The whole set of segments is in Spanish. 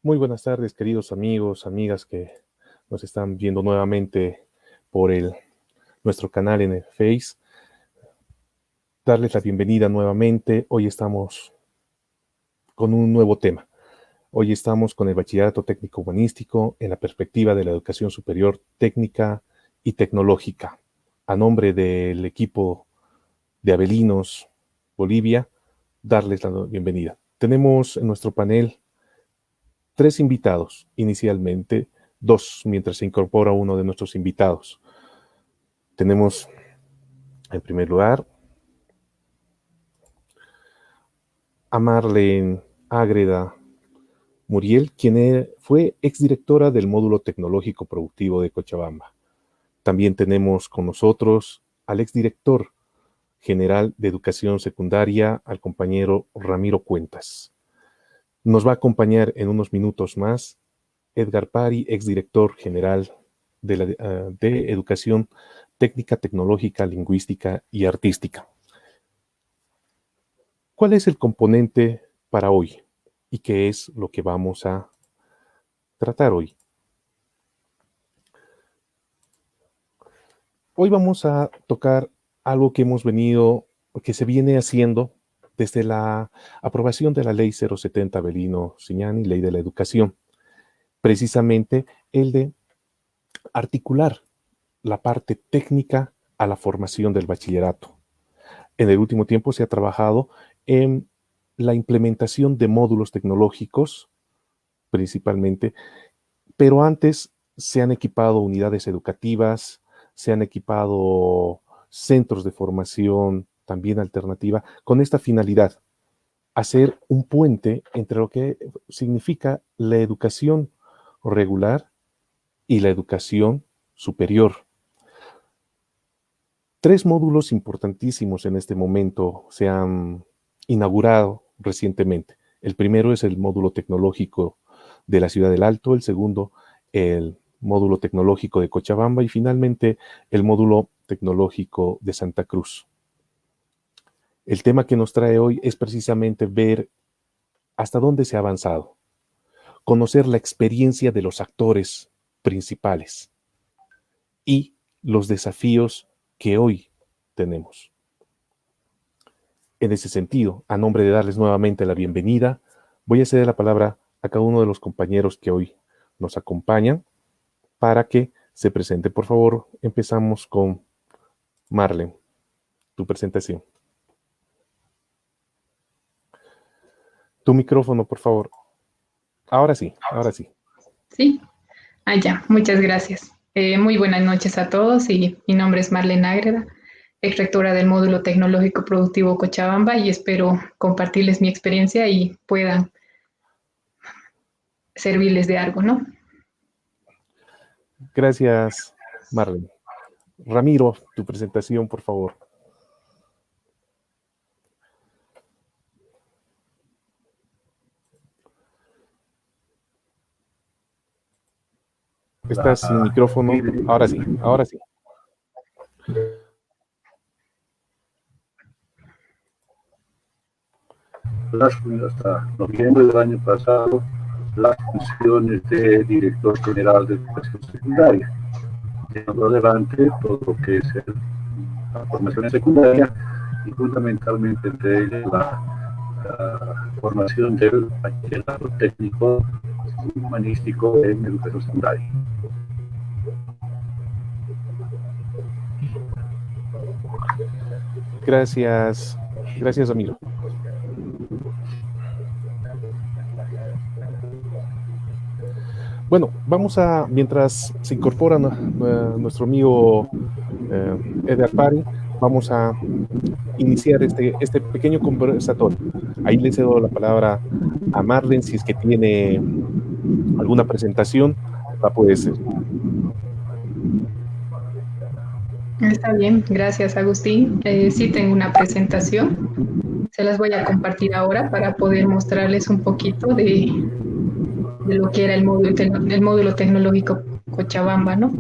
Muy buenas tardes, queridos amigos, amigas que nos están viendo nuevamente por nuestro canal en el Face. Darles la bienvenida nuevamente. Hoy estamos con un nuevo tema. Hoy estamos con el Bachillerato Técnico Humanístico en la perspectiva de la educación superior técnica y tecnológica. A nombre del equipo de Avelinos Bolivia, darles la bienvenida. Tenemos en nuestro panel 3 invitados, inicialmente 2, mientras se incorpora uno de nuestros invitados. Tenemos, en primer lugar, a Marlene Ágreda Muriel, quien fue exdirectora del Módulo Tecnológico Productivo de Cochabamba. También tenemos con nosotros al exdirector general de Educación Secundaria, al compañero Ramiro Cuentas. Nos va a acompañar en unos minutos más Edgar Pari, exdirector general de Educación Técnica, Tecnológica, Lingüística y Artística. ¿Cuál es el componente para hoy? ¿Y qué es lo que vamos a tratar hoy? Hoy vamos a tocar algo que se viene haciendo desde la aprobación de la Ley 070 Avelino Signani, Ley de la Educación. Precisamente el de articular la parte técnica a la formación del bachillerato. En el último tiempo se ha trabajado en la implementación de módulos tecnológicos, principalmente, pero antes se han equipado unidades educativas, se han equipado centros de formación también alternativa, con esta finalidad, hacer un puente entre lo que significa la educación regular y la educación superior. 3 módulos importantísimos en este momento se han inaugurado recientemente. El primero es el módulo tecnológico de la Ciudad del Alto, el segundo, el módulo tecnológico de Cochabamba y finalmente el módulo tecnológico de Santa Cruz. El tema que nos trae hoy es precisamente ver hasta dónde se ha avanzado, conocer la experiencia de los actores principales y los desafíos que hoy tenemos. En ese sentido, a nombre de darles nuevamente la bienvenida, voy a ceder la palabra a cada uno de los compañeros que hoy nos acompañan para que se presente. Por favor, empezamos con Marlene, tu presentación. Tu micrófono, por favor. Ahora sí, ahora sí. Sí, ya, muchas gracias. Muy buenas noches a todos y mi nombre es Marlene Ágreda, exrectora del Módulo Tecnológico Productivo Cochabamba y espero compartirles mi experiencia y puedan servirles de algo, ¿no? Gracias, Marlene. Ramiro, tu presentación, por favor. Estás sin micrófono. Ahora sí, ahora sí. Hasta noviembre del año pasado las funciones de director general de educación secundaria, llevando adelante todo lo que es la formación secundaria y fundamentalmente entre ellas la formación del bachillerato técnico humanístico en educación secundaria. Gracias, gracias, Ramiro. Bueno, vamos a, mientras se incorpora nuestro amigo Edgar Pari, vamos a iniciar este pequeño conversatorio. Ahí le cedo la palabra a Marlene, si es que tiene alguna presentación, la puede hacer. Está bien, gracias Agustín. Sí tengo una presentación, se las voy a compartir ahora para poder mostrarles un poquito de lo que era el módulo tecnológico Cochabamba, ¿no?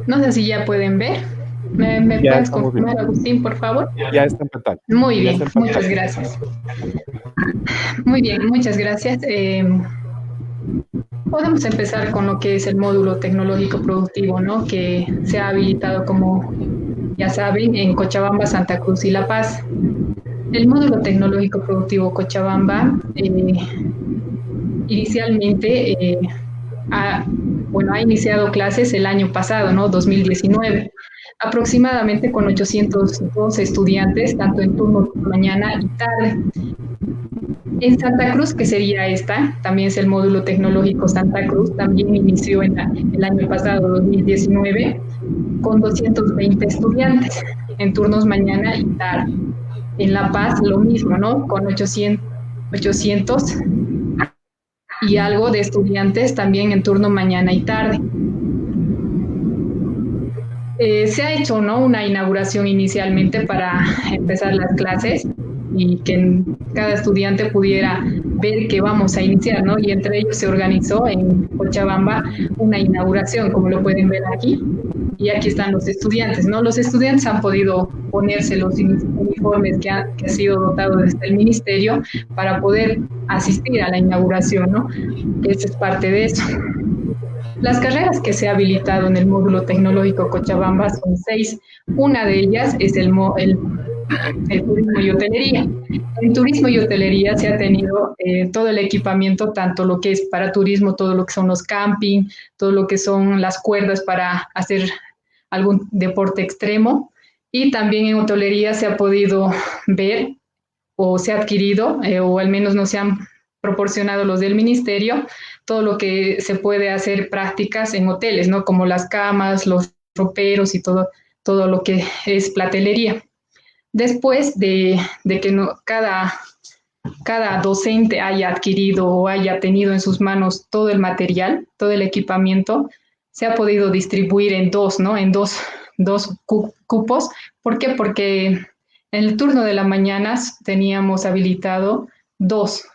No sé si ya pueden ver. ¿Me Ya puedes estamos viendo. confirmar, Agustín, por favor? Ya está en pantalla. Muy Ya bien, está en muchas pantalla. gracias. Muy bien, muchas gracias. Podemos empezar con lo que es el módulo tecnológico productivo, ¿no? Que se ha habilitado, como ya saben, en Cochabamba, Santa Cruz y La Paz. El módulo tecnológico productivo Cochabamba inicialmente ha, bueno, ha iniciado clases el año pasado, ¿no? 2019, aproximadamente con 812 estudiantes, tanto en turno mañana y tarde. En Santa Cruz, que sería esta, también es el módulo tecnológico Santa Cruz, también inició el año pasado, 2019, con 220 estudiantes en turnos mañana y tarde. En La Paz, lo mismo, ¿no? Con 800 y algo de estudiantes también en turno mañana y tarde. Se ha hecho, ¿no?, una inauguración inicialmente para empezar las clases y que cada estudiante pudiera ver que vamos a iniciar, ¿no? Y entre ellos se organizó en Cochabamba una inauguración, como lo pueden ver aquí. Y aquí están los estudiantes, ¿no? Los estudiantes han podido ponerse los uniformes que ha sido dotado desde el ministerio para poder asistir a la inauguración, ¿no? Esa es parte de eso. Las carreras que se ha habilitado en el módulo tecnológico Cochabamba son 6. Una de ellas es el turismo y hotelería. En turismo y hotelería se ha tenido todo el equipamiento, tanto lo que es para turismo, todo lo que son los camping, todo lo que son las cuerdas para hacer algún deporte extremo. Y también en hotelería se ha podido ver o se ha adquirido, o al menos no se han proporcionado los del ministerio, todo lo que se puede hacer prácticas en hoteles, ¿no? Como las camas, los roperos y todo lo que es platelería. Después de que cada docente haya adquirido o haya tenido en sus manos todo el material, todo el equipamiento, se ha podido distribuir en dos, ¿no? En dos cupos. ¿Por qué? Porque en el turno de la mañana teníamos habilitado dos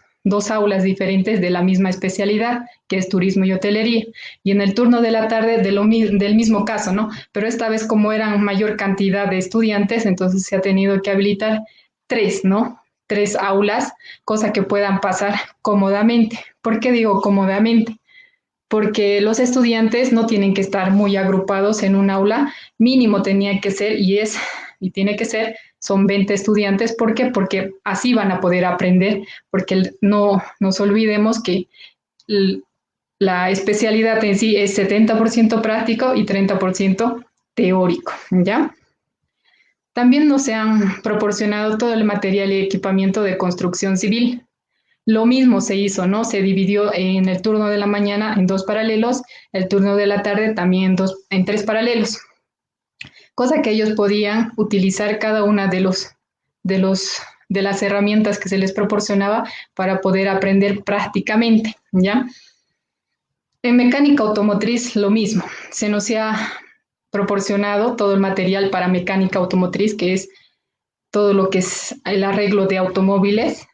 aulas diferentes de la misma especialidad, que es turismo y hotelería. Y en el turno de la tarde del mismo caso, ¿no? Pero esta vez, como eran mayor cantidad de estudiantes, entonces se ha tenido que habilitar 3, ¿no? 3 aulas, cosa que puedan pasar cómodamente. ¿Por qué digo cómodamente? Porque los estudiantes no tienen que estar muy agrupados en un aula, mínimo tenía que ser y tiene que ser, son 20 estudiantes. ¿Por qué? Porque así van a poder aprender, porque no nos olvidemos que la especialidad en sí es 70% práctico y 30% teórico, ¿ya? También nos han proporcionado todo el material y equipamiento de construcción civil. Lo mismo se hizo, ¿no? Se dividió en el turno de la mañana en 2 paralelos, el turno de la tarde también en 3 paralelos, cosa que ellos podían utilizar cada una de las herramientas que se les proporcionaba para poder aprender prácticamente, ¿ya? En mecánica automotriz lo mismo, se nos ha proporcionado todo el material para mecánica automotriz, que es todo lo que es el arreglo de automóviles,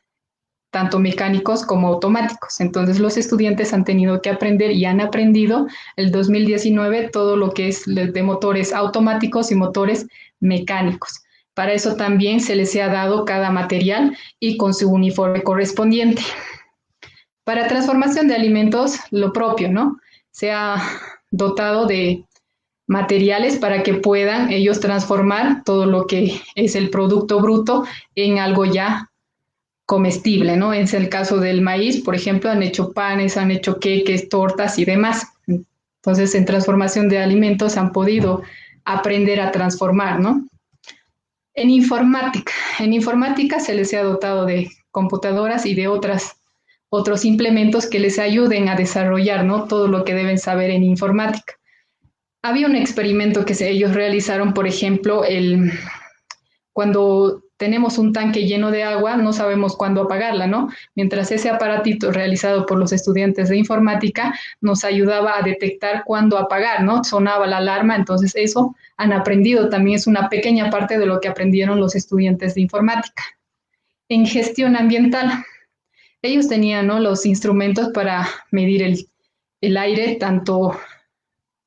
tanto mecánicos como automáticos. Entonces los estudiantes han tenido que aprender y han aprendido el 2019 todo lo que es de motores automáticos y motores mecánicos. Para eso también se les ha dado cada material y con su uniforme correspondiente. Para transformación de alimentos, lo propio, ¿no? Se ha dotado de materiales para que puedan ellos transformar todo lo que es el producto bruto en algo ya comestible, ¿no? Es el caso del maíz, por ejemplo, han hecho panes, han hecho queques, tortas y demás. Entonces, en transformación de alimentos han podido aprender a transformar, ¿no? En informática se les ha dotado de computadoras y de otros implementos que les ayuden a desarrollar, ¿no?, todo lo que deben saber en informática. Había un experimento que ellos realizaron, por ejemplo, cuando tenemos un tanque lleno de agua, no sabemos cuándo apagarla, ¿no? Mientras ese aparatito realizado por los estudiantes de informática nos ayudaba a detectar cuándo apagar, ¿no? Sonaba la alarma, entonces eso han aprendido, también es una pequeña parte de lo que aprendieron los estudiantes de informática. En gestión ambiental, ellos tenían, ¿no?, los instrumentos para medir el aire, tanto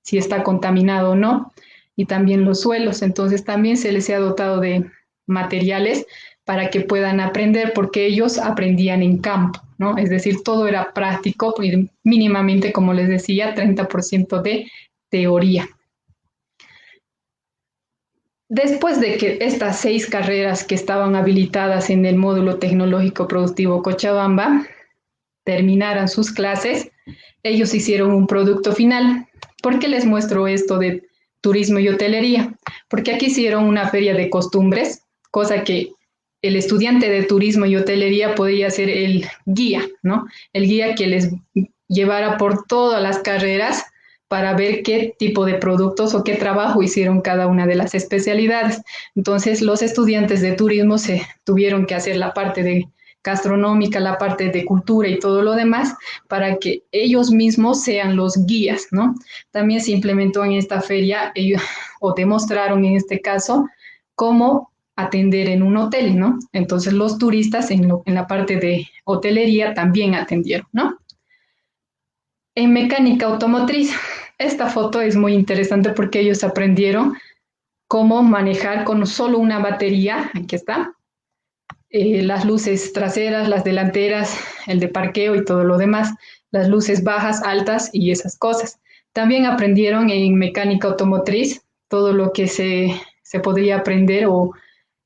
si está contaminado o no, y también los suelos. Entonces también se les ha dotado de materiales para que puedan aprender, porque ellos aprendían en campo, ¿no? Es decir, todo era práctico y mínimamente, como les decía, 30% de teoría. Después de que estas 6 carreras que estaban habilitadas en el módulo tecnológico productivo Cochabamba terminaran sus clases, ellos hicieron un producto final. ¿Por qué les muestro esto de turismo y hotelería? Porque aquí hicieron una feria de costumbres, cosa que el estudiante de turismo y hotelería podía ser el guía, ¿no? El guía que les llevara por todas las carreras para ver qué tipo de productos o qué trabajo hicieron cada una de las especialidades. Entonces, los estudiantes de turismo se tuvieron que hacer la parte de gastronómica, la parte de cultura y todo lo demás, para que ellos mismos sean los guías, ¿no? También se implementó en esta feria, o demostraron en este caso, cómo atender en un hotel, ¿no? Entonces, los turistas en la parte de hotelería también atendieron, ¿no? En mecánica automotriz, esta foto es muy interesante porque ellos aprendieron cómo manejar con solo una batería, aquí está, las luces traseras, las delanteras, el de parqueo y todo lo demás, las luces bajas, altas y esas cosas. También aprendieron en mecánica automotriz todo lo que se podría aprender, o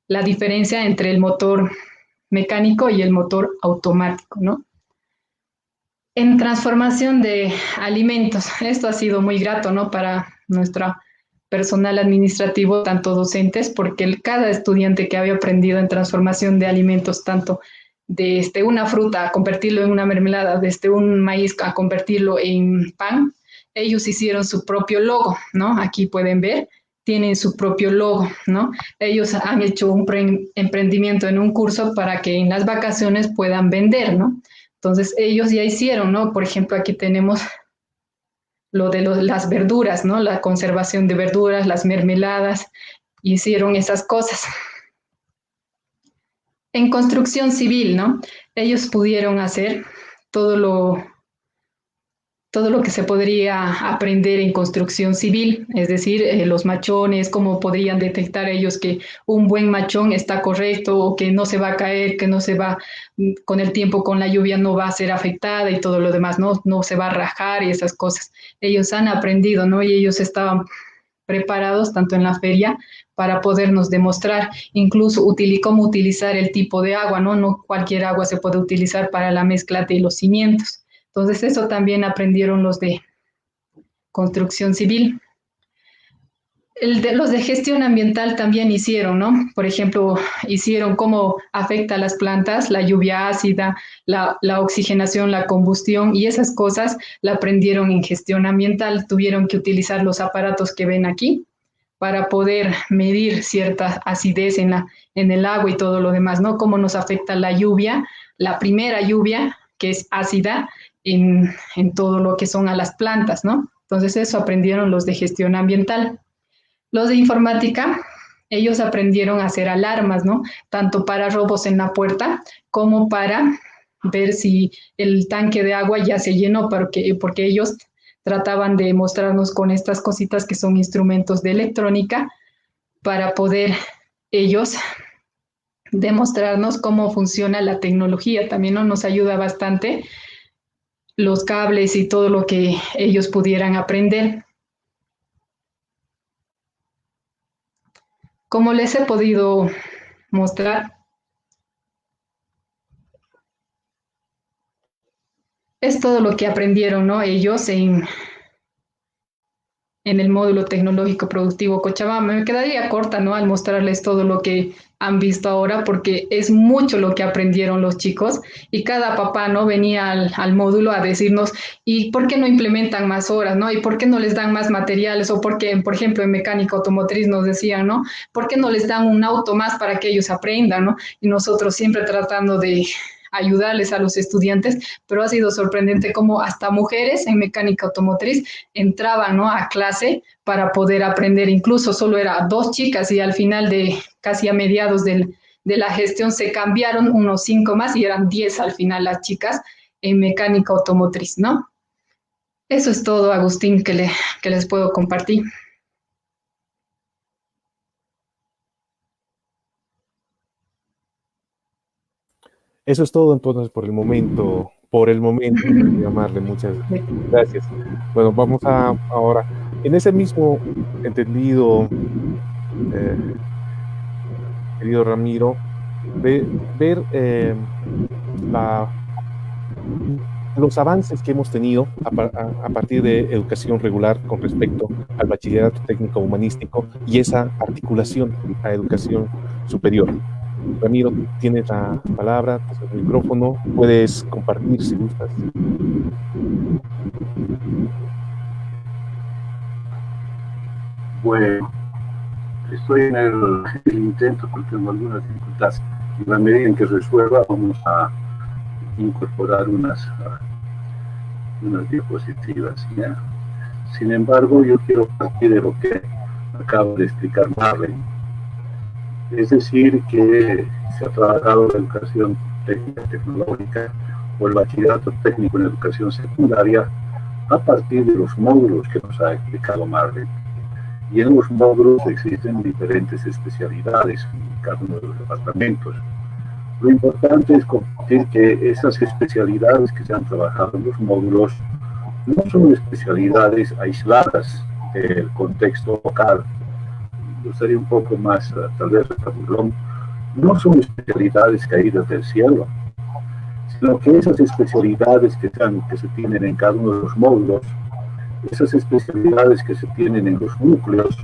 la diferencia entre el motor mecánico y el motor automático, ¿no? En transformación de alimentos, esto ha sido muy grato, ¿no? Para nuestro personal administrativo, tanto docentes, porque cada estudiante que había aprendido en transformación de alimentos, tanto desde una fruta a convertirlo en una mermelada, desde un maíz a convertirlo en pan, ellos hicieron su propio logo, ¿no? Aquí pueden ver, tienen su propio logo, ¿no? Ellos han hecho un emprendimiento en un curso para que en las vacaciones puedan vender, ¿no? Entonces, ellos ya hicieron, ¿no? Por ejemplo, aquí tenemos lo de las verduras, ¿no? La conservación de verduras, las mermeladas, hicieron esas cosas. En construcción civil, ¿no? Ellos pudieron hacer todo lo que se podría aprender en construcción civil, es decir, los machones, cómo podrían detectar ellos que un buen machón está correcto o que no se va a caer, que no se va, con el tiempo, con la lluvia no va a ser afectada y todo lo demás, no se va a rajar y esas cosas. Ellos han aprendido, ¿no? Y ellos estaban preparados tanto en la feria para podernos demostrar incluso cómo utilizar el tipo de agua, ¿no? No cualquier agua se puede utilizar para la mezcla de los cimientos. Entonces, eso también aprendieron los de construcción civil. Los de gestión ambiental también hicieron, ¿no? Por ejemplo, hicieron cómo afecta a las plantas, la lluvia ácida, la oxigenación, la combustión, y esas cosas la aprendieron en gestión ambiental. Tuvieron que utilizar los aparatos que ven aquí para poder medir cierta acidez en el agua y todo lo demás, ¿no? Cómo nos afecta la lluvia, la primera lluvia, que es ácida, en todo lo que son a las plantas, ¿no? Entonces eso aprendieron los de gestión ambiental. Los de informática, ellos aprendieron a hacer alarmas, ¿no? Tanto para robos en la puerta como para ver si el tanque de agua ya se llenó, porque ellos trataban de mostrarnos con estas cositas que son instrumentos de electrónica para poder ellos demostrarnos cómo funciona la tecnología. También, ¿no? Nos ayuda bastante los cables y todo lo que ellos pudieran aprender. Como les he podido mostrar, es todo lo que aprendieron, ¿no? Ellos en el módulo tecnológico productivo Cochabamba. Me quedaría corta, ¿no? Al mostrarles todo lo que han visto ahora, porque es mucho lo que aprendieron los chicos, y cada papá, ¿no? Venía al módulo a decirnos, ¿y por qué no implementan más horas, ¿no? ¿Y por qué no les dan más materiales? O porque, por ejemplo, en mecánica automotriz nos decían, ¿no? ¿Por qué no les dan un auto más para que ellos aprendan, ¿no? Y nosotros siempre tratando de ayudarles a los estudiantes, pero ha sido sorprendente cómo hasta mujeres en mecánica automotriz entraban, ¿no? A clase para poder aprender. Incluso solo eran 2 chicas, y al final, de casi a mediados de la gestión, se cambiaron unos 5 más y eran 10 al final las chicas en mecánica automotriz, ¿no? Eso es todo, Agustín, que les puedo compartir. Eso es todo entonces por el momento, llamarle, muchas gracias. Bueno, vamos a ahora, en ese mismo entendido, querido Ramiro, de ver los avances que hemos tenido a partir de educación regular con respecto al bachillerato técnico humanístico y esa articulación a educación superior. Ramiro, tienes la palabra, el micrófono, puedes compartir si gustas. Bueno, estoy en el intento porque tengo algunas dificultades. En la medida en que resuelva, vamos a incorporar unas diapositivas, ¿ya? Sin embargo, yo quiero partir de lo que acabo de explicar Marlene. Es decir, que se ha trabajado la educación técnica tecnológica o el bachillerato técnico en educación secundaria a partir de los módulos que nos ha explicado Marlene. Y en los módulos existen diferentes especialidades en cada uno de los departamentos. Lo importante es compartir que esas especialidades que se han trabajado en los módulos no son especialidades aisladas del contexto local. Yo sería un poco más, tal vez, burlón. No son especialidades caídas del cielo, sino que esas especialidades que se tienen en cada uno de los módulos, esas especialidades que se tienen en los núcleos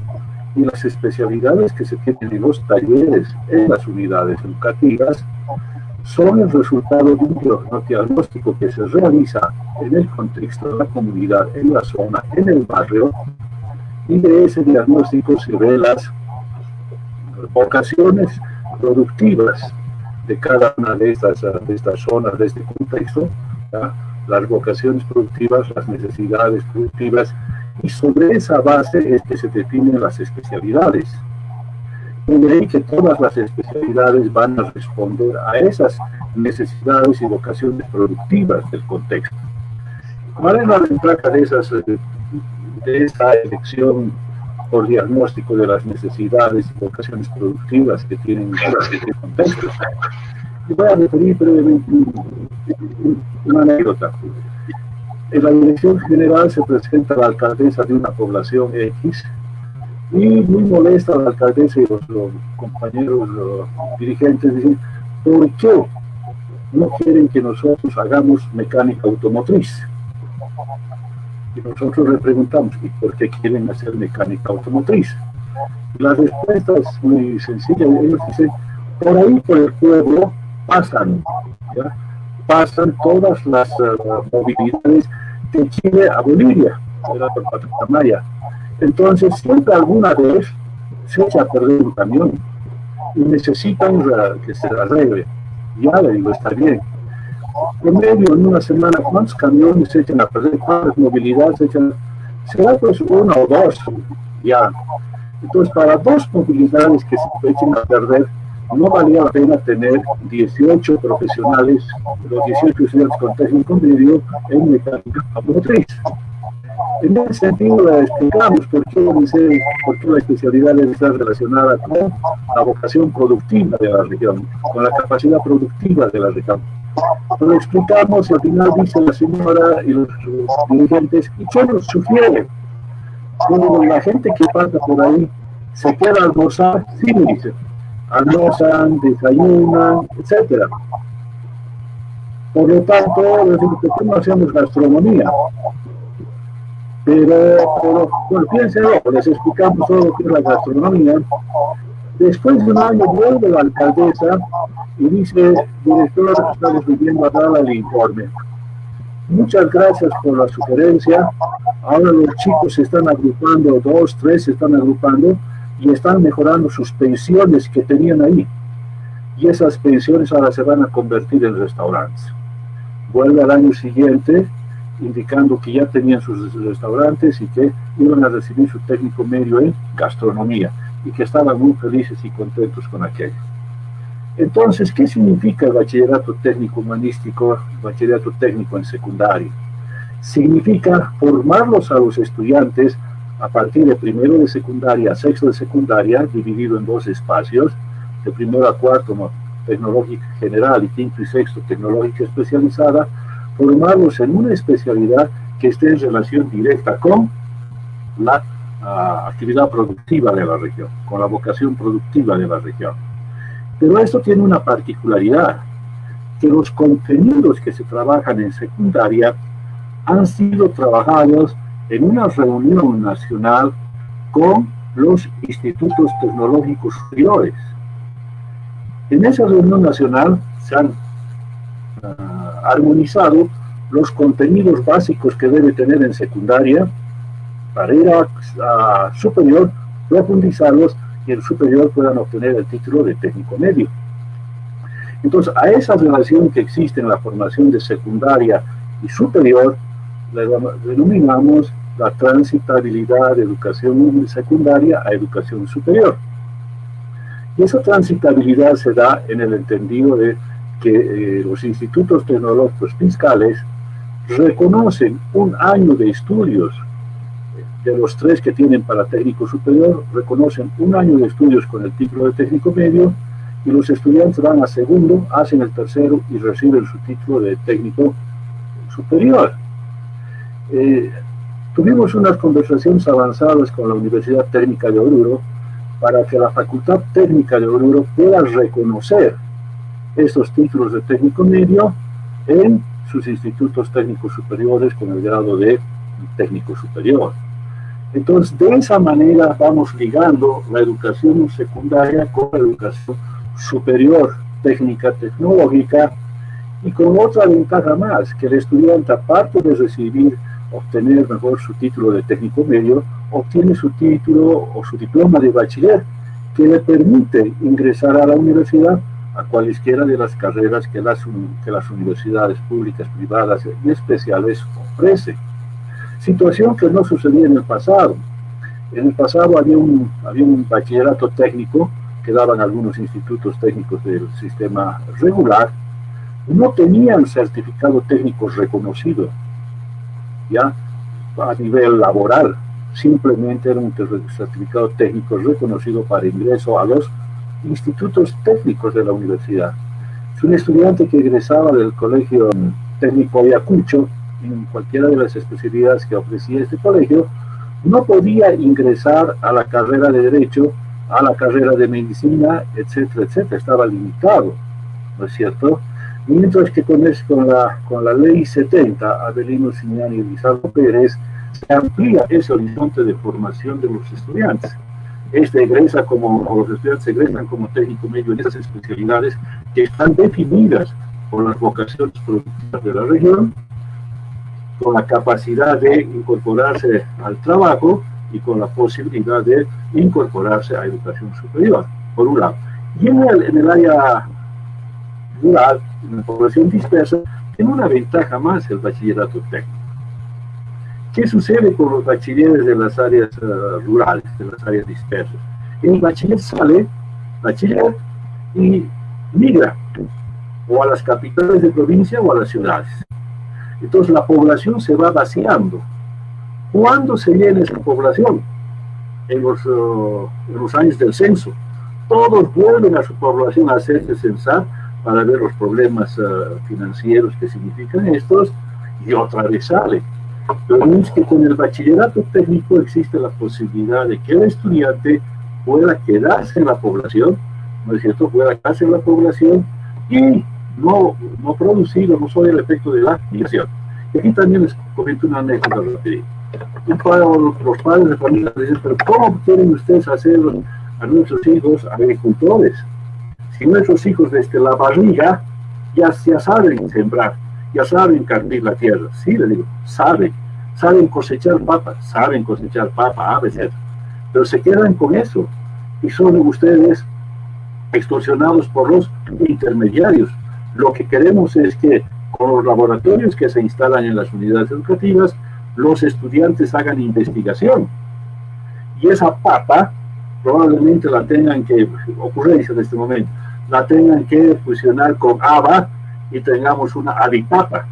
y las especialidades que se tienen en los talleres, en las unidades educativas, son el resultado de un diagnóstico que se realiza en el contexto de la comunidad, en la zona, en el barrio, y de ese diagnóstico se ven las vocaciones productivas de cada una de estas zonas, de este contexto, ¿ya? Las vocaciones productivas, las necesidades productivas, y sobre esa base es que se definen las especialidades. Y de ahí que todas las especialidades van a responder a esas necesidades y vocaciones productivas del contexto. ¿Cuál es la ventaja de esa elección por diagnóstico de las necesidades y vocaciones productivas que tienen este contexto? Y voy a referir brevemente una anécdota. En la dirección general se presenta la alcaldesa de una población X y muy molesta la alcaldesa y los compañeros dirigentes dicen: ¿por qué no quieren que nosotros hagamos mecánica automotriz? Y nosotros le preguntamos: ¿y por qué quieren hacer mecánica automotriz? Y la respuesta es muy sencilla. Ellos dicen: por ahí, por el pueblo, pasan todas las movilidades de Chile a Bolivia, por Pachamaya. Entonces, siempre alguna vez se echa a perder un camión y necesitan que se arregle. Ya le digo, está bien. En medio, en una semana, ¿cuántos camiones se echan a perder? ¿Cuántas movilidades se echan? Será pues uno o dos, ya. Entonces, para dos movilidades que se echen a perder, no valía la pena tener 18 profesionales, los 18 estudiantes con técnico medio en mecánica automotriz. En ese sentido, le explicamos por qué la especialidad debe estar relacionada con la vocación productiva de la región, con la capacidad productiva de la región. Lo explicamos y al final dice la señora y los dirigentes: ¿y qué nos sugiere? Bueno, la gente que pasa por ahí se queda a almorzar, sí, dice. Almorzan, desayunan, etc. Por lo tanto, ¿por qué no hacemos gastronomía? Pero bueno, piénsenlo, les explicamos todo lo que es la gastronomía. Después de un año vuelve la alcaldesa y dice: director, estamos viviendo a dar el informe. Muchas gracias por la sugerencia. Ahora los chicos se están agrupando, 2, 3 se están agrupando y están mejorando sus pensiones que tenían ahí. Y esas pensiones ahora se van a convertir en restaurantes. Vuelve al año siguiente indicando que ya tenían sus restaurantes y que iban a recibir su técnico medio en gastronomía y que estaban muy felices y contentos con aquello. Entonces, ¿qué significa el bachillerato técnico humanístico, el bachillerato técnico en secundaria? significa formarlos a los estudiantes a partir de primero de secundaria a sexto de secundaria, dividido en dos espacios, de primero a cuarto tecnológica general y quinto y sexto tecnológica especializada, formarlos en una especialidad que esté en relación directa con la actividad productiva de la región, con la vocación productiva de la región. Pero esto tiene una particularidad, que los contenidos que se trabajan en secundaria han sido trabajados en una reunión nacional con los institutos tecnológicos superiores. En esa reunión nacional se han armonizado los contenidos básicos que debe tener en secundaria para ir a superior, profundizarlos y en superior puedan obtener el título de técnico medio. Entonces, a esa relación que existe en la formación de secundaria y superior, le denominamos la transitabilidad de educación secundaria a educación superior. Y esa transitabilidad se da en el entendido de que los institutos tecnológicos fiscales reconocen un año de estudios, de los 3 que tienen para técnico superior, reconocen un año de estudios con el título de técnico medio, y los estudiantes van a segundo, hacen el tercero y reciben su título de técnico superior. Tuvimos unas conversaciones avanzadas con la Universidad Técnica de Oruro para que la Facultad Técnica de Oruro pueda reconocer estos títulos de técnico medio en sus institutos técnicos superiores con el grado de técnico superior. Entonces, de esa manera vamos ligando la educación secundaria con la educación superior técnica tecnológica, y con otra ventaja más, que el estudiante, aparte de obtener mejor su título de técnico medio, obtiene su título o su diploma de bachiller, que le permite ingresar a la universidad a cualesquiera de las carreras que las universidades públicas, privadas y especiales ofrecen. Situación que no sucedía en el pasado. En el pasado había un bachillerato técnico que daban algunos institutos técnicos del sistema regular, no tenían certificado técnico reconocido, ya a nivel laboral, simplemente era un certificado técnico reconocido para ingreso a los institutos técnicos de la universidad. Si un estudiante que egresaba del Colegio Técnico Ayacucho, en cualquiera de las especialidades que ofrecía este colegio, no podía ingresar a la carrera de Derecho, a la carrera de Medicina, etcétera, etcétera, estaba limitado, ¿no es cierto? Mientras que con la Ley 70, Avelino Signani y Lizardo Pérez, se amplía ese horizonte de formación de los estudiantes. Los estudiantes egresan como técnico medio en esas especialidades que están definidas por las vocaciones productivas de la región, con la capacidad de incorporarse al trabajo y con la posibilidad de incorporarse a educación superior, por un lado. Y en el área rural, en la población dispersa, tiene una ventaja más el bachillerato técnico. ¿Qué sucede con los bachilleres de las áreas rurales, de las áreas dispersas? El bachiller sale, y migra o a las capitales de provincia o a las ciudades. Entonces la población se va vaciando. ¿Cuándo se llena esa población? En los años del censo. Todos vuelven a su población a hacerse censar para ver los problemas financieros que significan estos, y otra vez sale. Pero es que con el bachillerato técnico existe la posibilidad de que el estudiante pueda quedarse en la población, ¿no es cierto? Pueda quedarse en la población y no producir o no soy el efecto de la migración. Y aquí también les comento una anécdota rapidita. Los padres de familia dicen, pero ¿cómo quieren ustedes hacer a nuestros hijos agricultores? Si nuestros hijos desde la barriga ya saben sembrar, ya saben carpir la tierra. Sí, le digo, saben cosechar papa, a veces, pero se quedan con eso y son ustedes extorsionados por los intermediarios. Lo que queremos es que con los laboratorios que se instalan en las unidades educativas, los estudiantes hagan investigación. Y esa papa probablemente la tengan que, ocurrencia en este momento, la tengan que fusionar con haba y tengamos una avipapa.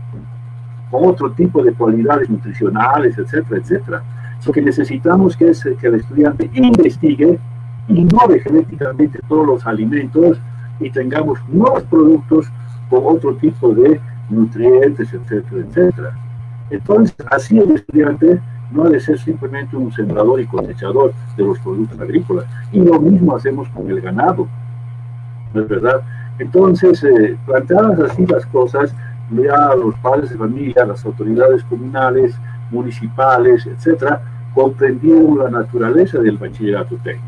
con otro tipo de cualidades nutricionales, etcétera, etcétera. Lo que necesitamos es que el estudiante investigue, innove genéticamente todos los alimentos y tengamos nuevos productos con otro tipo de nutrientes, etcétera, etcétera. Entonces, así el estudiante no ha de ser simplemente un sembrador y cosechador de los productos agrícolas. Y lo mismo hacemos con el ganado, ¿no es verdad? Entonces, planteadas así las cosas, ya los padres de familia, las autoridades comunales, municipales, etcétera, comprendieron la naturaleza del bachillerato técnico,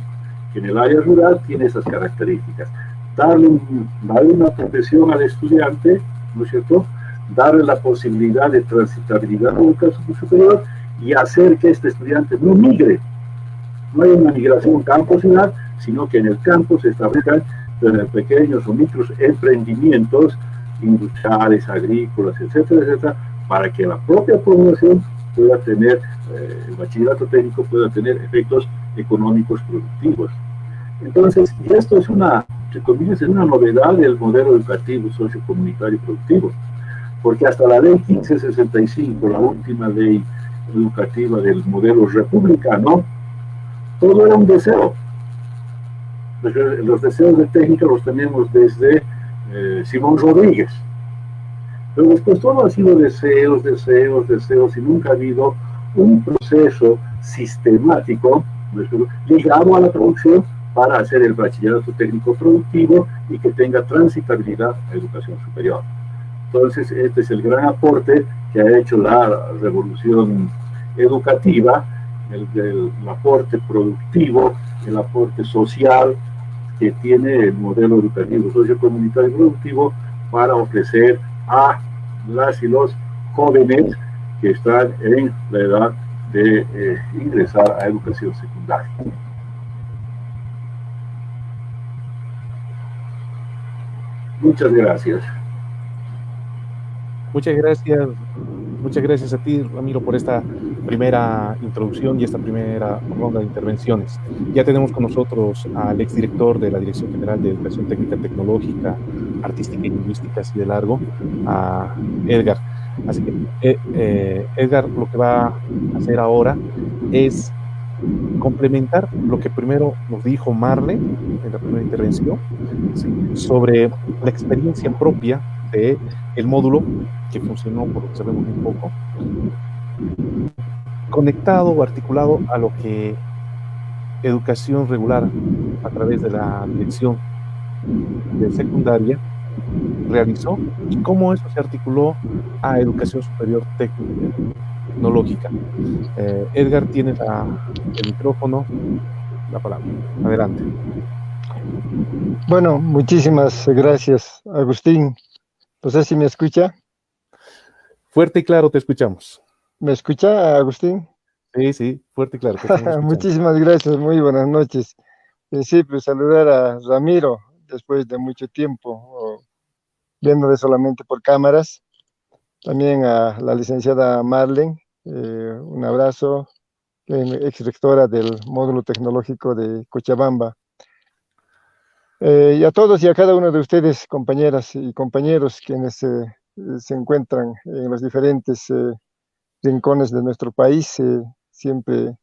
que en el área rural tiene esas características. Darle una protección al estudiante, ¿no es cierto? Darle la posibilidad de transitabilidad a la educación superior y hacer que este estudiante no migre. No hay una migración campo-ciudad, sino que en el campo se establezcan pequeños o micros emprendimientos industriales, agrícolas, etcétera, etcétera, para que la propia población pueda tener, el bachillerato técnico pueda tener efectos económicos productivos. Entonces, y esto es una, entre comillas, es una novedad del modelo educativo sociocomunitario y productivo, porque hasta la ley 1565, la última ley educativa del modelo republicano, todo era un deseo. Los deseos de técnica los tenemos desde Simón Rodríguez, pero después todo ha sido deseos, deseos, deseos, y nunca ha habido un proceso sistemático ligado a la producción para hacer el bachillerato técnico productivo y que tenga transitabilidad a educación superior. Entonces, este es el gran aporte que ha hecho la revolución educativa, el aporte productivo, el aporte social que tiene el modelo educativo sociocomunitario y productivo para ofrecer a las y los jóvenes que están en la edad de ingresar a educación secundaria. Muchas gracias. Muchas gracias a ti, Ramiro, por esta primera introducción y esta primera ronda de intervenciones. Ya tenemos con nosotros al exdirector de la Dirección General de Educación Técnica Tecnológica, Artística y Lingüística, así de largo, a Edgar. Así que, Edgar, lo que va a hacer ahora es complementar lo que primero nos dijo Marle en la primera intervención, ¿sí?, sobre la experiencia propia de el módulo que funcionó, por lo que sabemos un poco, conectado o articulado a lo que educación regular a través de la dirección de secundaria realizó y cómo eso se articuló a educación superior tecnológica. Edgar, tienes el micrófono, la palabra. Adelante. Bueno, muchísimas gracias, Agustín. No sé si me escucha. Fuerte y claro te escuchamos. ¿Me escucha, Agustín? Sí, fuerte y claro. Muchísimas gracias, muy buenas noches. En principio, saludar a Ramiro después de mucho tiempo, viéndole solamente por cámaras. También a la licenciada Marlen, un abrazo, ex rectora del módulo tecnológico de Cochabamba. Y a todos y a cada uno de ustedes, compañeras y compañeros, quienes se encuentran en los diferentes rincones de nuestro país, siempre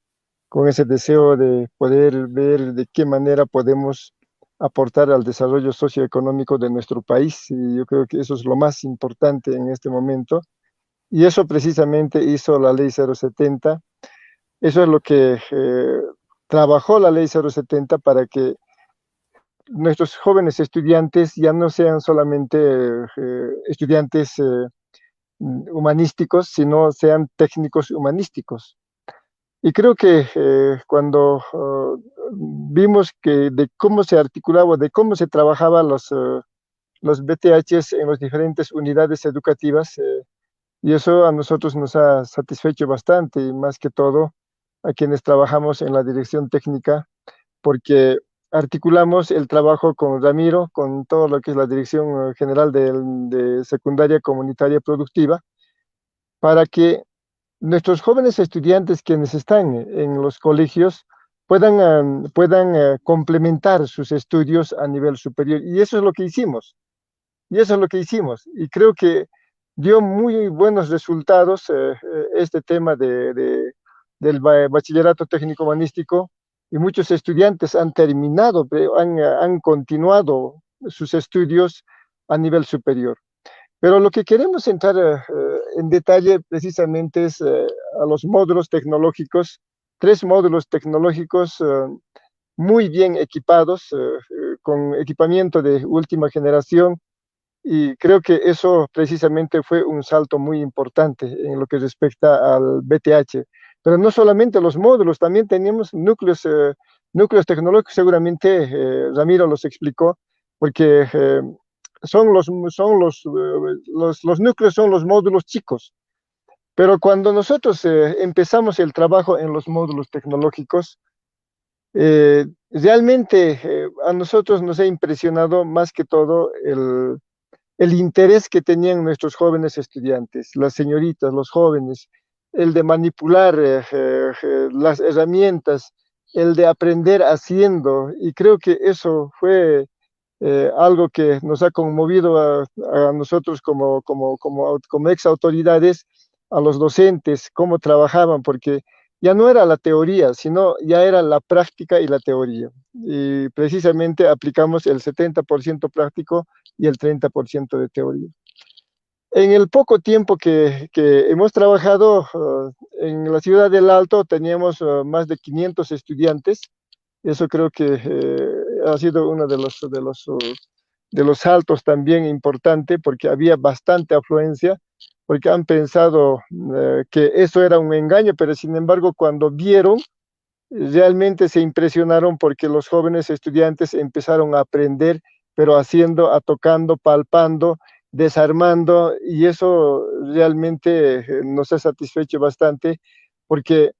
con ese deseo de poder ver de qué manera podemos aportar al desarrollo socioeconómico de nuestro país. Y yo creo que eso es lo más importante en este momento. Y eso precisamente hizo la Ley 070. Eso es lo que trabajó la Ley 070 para que nuestros jóvenes estudiantes ya no sean solamente estudiantes humanísticos, sino sean técnicos humanísticos. Y creo que cuando vimos que de cómo se articulaba, de cómo se trabajaba los BTHs en las diferentes unidades educativas, y eso a nosotros nos ha satisfecho bastante, y más que todo a quienes trabajamos en la dirección técnica, porque articulamos el trabajo con Ramiro, con todo lo que es la Dirección General de Secundaria Comunitaria Productiva, para que nuestros jóvenes estudiantes quienes están en los colegios puedan complementar sus estudios a nivel superior. Y eso es lo que hicimos. Y creo que dio muy buenos resultados este tema del bachillerato técnico humanístico, y muchos estudiantes han terminado, han continuado sus estudios a nivel superior. Pero lo que queremos entrar en detalle precisamente es a los módulos tecnológicos, tres módulos tecnológicos muy bien equipados, con equipamiento de última generación, y creo que eso precisamente fue un salto muy importante en lo que respecta al BTH. Pero no solamente los módulos, también teníamos núcleos tecnológicos, seguramente Ramiro los explicó, porque los núcleos son los módulos chicos. Pero cuando nosotros empezamos el trabajo en los módulos tecnológicos, realmente a nosotros nos ha impresionado más que todo el interés que tenían nuestros jóvenes estudiantes, las señoritas, los jóvenes, el de manipular las herramientas, el de aprender haciendo, y creo que eso fue algo que nos ha conmovido a nosotros como ex autoridades, a los docentes, cómo trabajaban, porque ya no era la teoría, sino ya era la práctica y la teoría. Y precisamente aplicamos el 70% práctico y el 30% de teoría. En el poco tiempo que hemos trabajado en la ciudad del Alto, teníamos más de 500 estudiantes. Eso creo que ha sido uno de los saltos también importante, porque había bastante afluencia, porque han pensado que eso era un engaño, pero sin embargo cuando vieron, realmente se impresionaron porque los jóvenes estudiantes empezaron a aprender, pero haciendo, a tocando, palpando, desarmando, y eso realmente nos ha satisfecho bastante, porque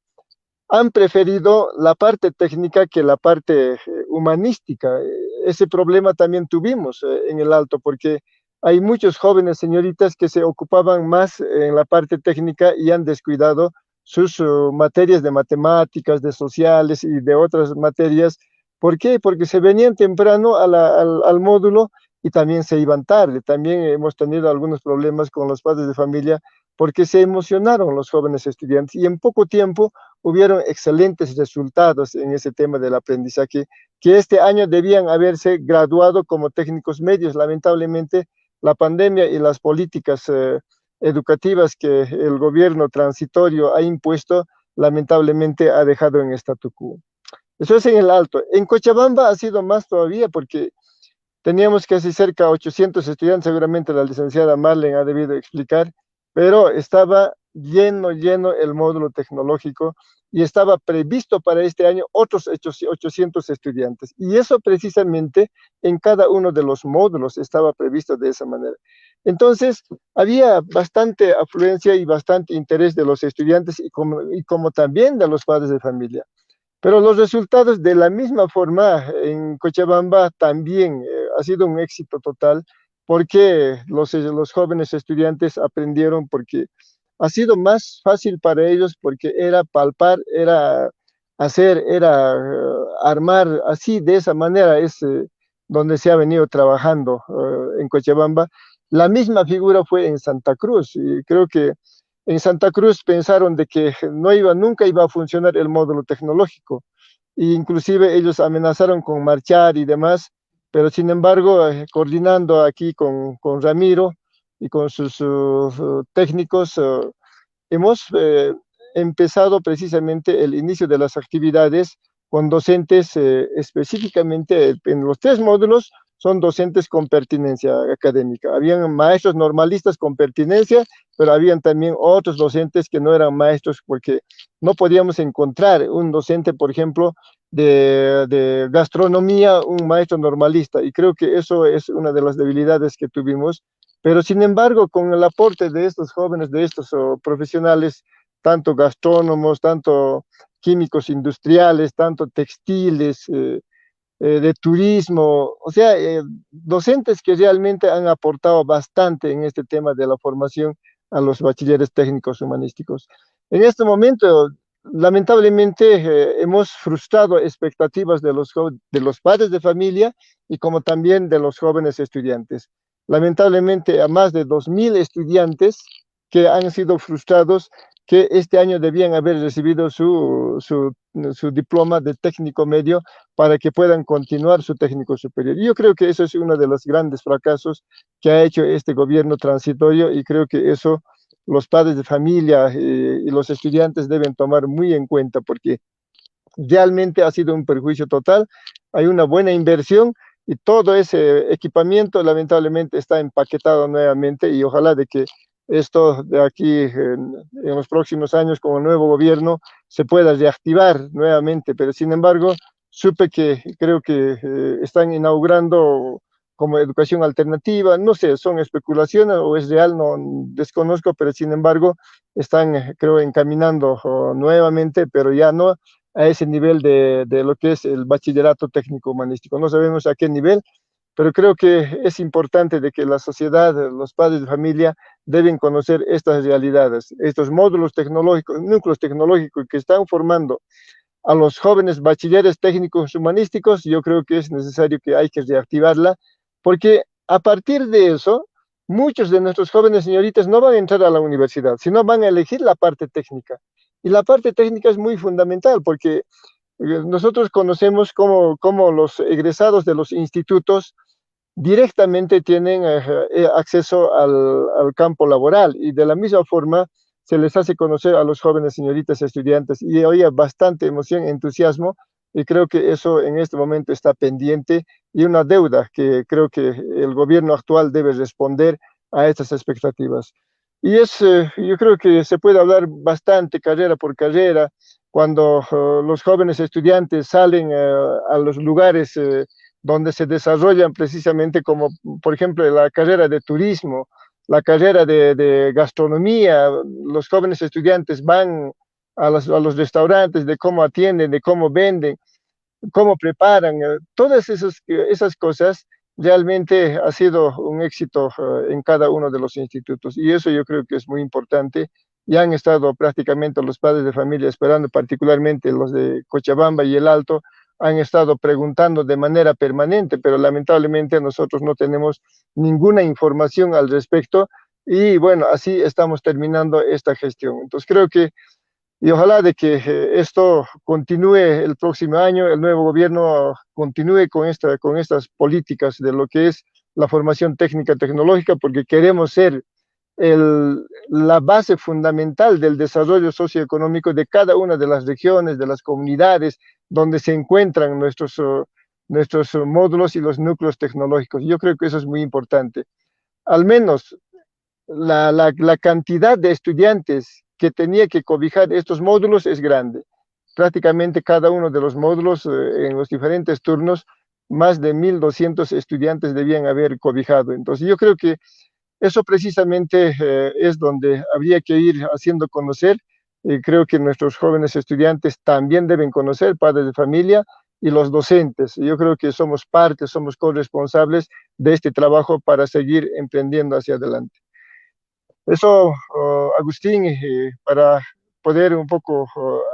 han preferido la parte técnica que la parte humanística. Ese problema también tuvimos en el Alto, porque hay muchos jóvenes señoritas que se ocupaban más en la parte técnica y han descuidado sus materias de matemáticas, de sociales y de otras materias. ¿Por qué? Porque se venían temprano al módulo y también se iban tarde. También hemos tenido algunos problemas con los padres de familia porque se emocionaron los jóvenes estudiantes y en poco tiempo hubieron excelentes resultados en ese tema del aprendizaje, que este año debían haberse graduado como técnicos medios. Lamentablemente, la pandemia y las políticas educativas que el gobierno transitorio ha impuesto, lamentablemente ha dejado en statu quo. Eso es en el Alto. En Cochabamba ha sido más todavía porque teníamos casi cerca de 800 estudiantes, seguramente la licenciada Marlen ha debido explicar, pero estaba lleno el módulo tecnológico y estaba previsto para este año otros 800 estudiantes. Y eso precisamente en cada uno de los módulos estaba previsto de esa manera. Entonces, había bastante afluencia y bastante interés de los estudiantes y como también de los padres de familia. Pero los resultados de la misma forma en Cochabamba también ha sido un éxito total porque los jóvenes estudiantes aprendieron porque ha sido más fácil para ellos porque era palpar, era hacer, era armar, así de esa manera es donde se ha venido trabajando en Cochabamba. La misma figura fue en Santa Cruz y creo que en Santa Cruz pensaron de que nunca iba a funcionar el módulo tecnológico. E inclusive ellos amenazaron con marchar y demás, pero sin embargo, coordinando aquí con Ramiro y con sus técnicos, hemos empezado precisamente el inicio de las actividades con docentes específicamente en los tres módulos, son docentes con pertinencia académica. Habían maestros normalistas con pertinencia, pero habían también otros docentes que no eran maestros porque no podíamos encontrar un docente, por ejemplo, de gastronomía, un maestro normalista, y creo que eso es una de las debilidades que tuvimos, pero sin embargo, con el aporte de estos jóvenes, de estos profesionales, tanto gastrónomos, tanto químicos industriales, tanto textiles, de turismo, o sea, docentes que realmente han aportado bastante en este tema de la formación a los bachilleres técnicos humanísticos. En este momento, lamentablemente, hemos frustrado expectativas de los padres de familia y como también de los jóvenes estudiantes. lamentablemente a más de 2.000 estudiantes que han sido frustrados, que este año debían haber recibido su diploma de técnico medio para que puedan continuar su técnico superior. Y yo creo que eso es uno de los grandes fracasos que ha hecho este gobierno transitorio, y creo que eso los padres de familia y los estudiantes deben tomar muy en cuenta, porque realmente ha sido un perjuicio total. Hay una buena inversión y todo ese equipamiento lamentablemente está empaquetado nuevamente, y ojalá de que esto de aquí en los próximos años con el nuevo gobierno se pueda reactivar nuevamente, pero sin embargo supe que creo que están inaugurando como educación alternativa, no sé, son especulaciones o es real, no desconozco, pero sin embargo están, creo, encaminando nuevamente, pero ya no a ese nivel de lo que es el bachillerato técnico humanístico. No sabemos a qué nivel, pero creo que es importante de que la sociedad, los padres de familia deben conocer estas realidades, estos módulos tecnológicos, núcleos tecnológicos que están formando a los jóvenes bachilleres técnicos humanísticos. Yo creo que es necesario que hay que reactivarla, porque a partir de eso, muchos de nuestros jóvenes señoritas no van a entrar a la universidad, sino van a elegir la parte técnica. Y la parte técnica es muy fundamental, porque nosotros conocemos cómo los egresados de los institutos directamente tienen acceso al campo laboral, y de la misma forma se les hace conocer a los jóvenes señoritas estudiantes, y había bastante emoción, entusiasmo, y creo que eso en este momento está pendiente, y una deuda que creo que el gobierno actual debe responder a estas expectativas. Y yo creo que se puede hablar bastante carrera por carrera, cuando los jóvenes estudiantes salen a los lugares donde se desarrollan precisamente, como por ejemplo la carrera de turismo, la carrera de gastronomía. Los jóvenes estudiantes van a los restaurantes, de cómo atienden, de cómo venden, cómo preparan, todas esas cosas realmente ha sido un éxito en cada uno de los institutos, y eso yo creo que es muy importante. Y han estado prácticamente los padres de familia esperando, particularmente los de Cochabamba y el Alto, han estado preguntando de manera permanente, pero lamentablemente nosotros no tenemos ninguna información al respecto, y bueno, así estamos terminando esta gestión. Entonces creo que, y ojalá de que esto continúe el próximo año, el nuevo gobierno continúe con estas políticas de lo que es la formación técnica tecnológica, porque queremos ser la base fundamental del desarrollo socioeconómico de cada una de las regiones, de las comunidades donde se encuentran nuestros módulos y los núcleos tecnológicos. Yo creo que eso es muy importante. Al menos la cantidad de estudiantes que tenía que cobijar estos módulos es grande. Prácticamente cada uno de los módulos en los diferentes turnos, más de 1.200 estudiantes debían haber cobijado. Entonces yo creo que eso precisamente es donde habría que ir haciendo conocer. Creo que nuestros jóvenes estudiantes también deben conocer, padres de familia y los docentes. Yo creo que somos parte, somos corresponsables de este trabajo para seguir emprendiendo hacia adelante. Eso, Agustín, para poder un poco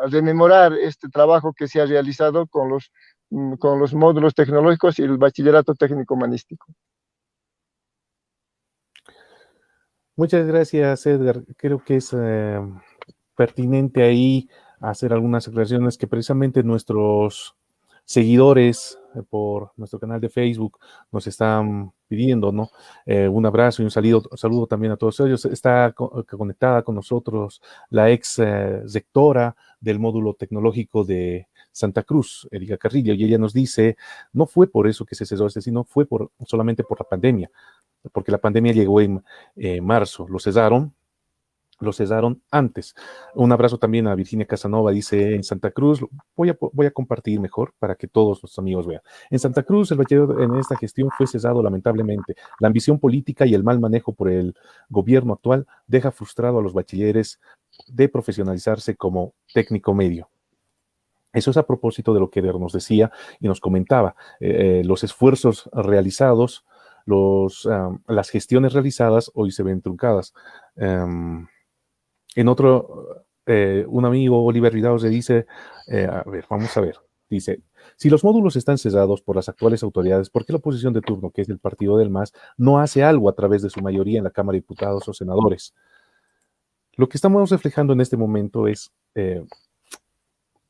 rememorar este trabajo que se ha realizado con los módulos tecnológicos y el bachillerato técnico humanístico. Muchas gracias, Edgar. Creo que es pertinente ahí hacer algunas aclaraciones que precisamente nuestros seguidores por nuestro canal de Facebook nos están pidiendo, ¿no? Un abrazo y un saludo también a todos ellos. Está conectada con nosotros la ex rectora del módulo tecnológico de Santa Cruz, Erika Carrillo, y ella nos dice, no fue por eso que se cesó sino fue solamente por la pandemia, porque la pandemia llegó en marzo, lo cesaron antes. Un abrazo también a Virginia Casanova, dice en Santa Cruz, voy a compartir mejor para que todos los amigos vean. En Santa Cruz, el bachillerato en esta gestión fue cesado lamentablemente. La ambición política y el mal manejo por el gobierno actual deja frustrado a los bachilleres de profesionalizarse como técnico medio. Eso es a propósito de lo que Eder nos decía y nos comentaba, los esfuerzos realizados, las gestiones realizadas hoy se ven truncadas. En otro, un amigo, Oliver Ridaus, le dice, a ver, vamos a ver, dice, si los módulos están cesados por las actuales autoridades, ¿por qué la oposición de turno, que es el partido del MAS, no hace algo a través de su mayoría en la Cámara de Diputados o senadores? Lo que estamos reflejando en este momento es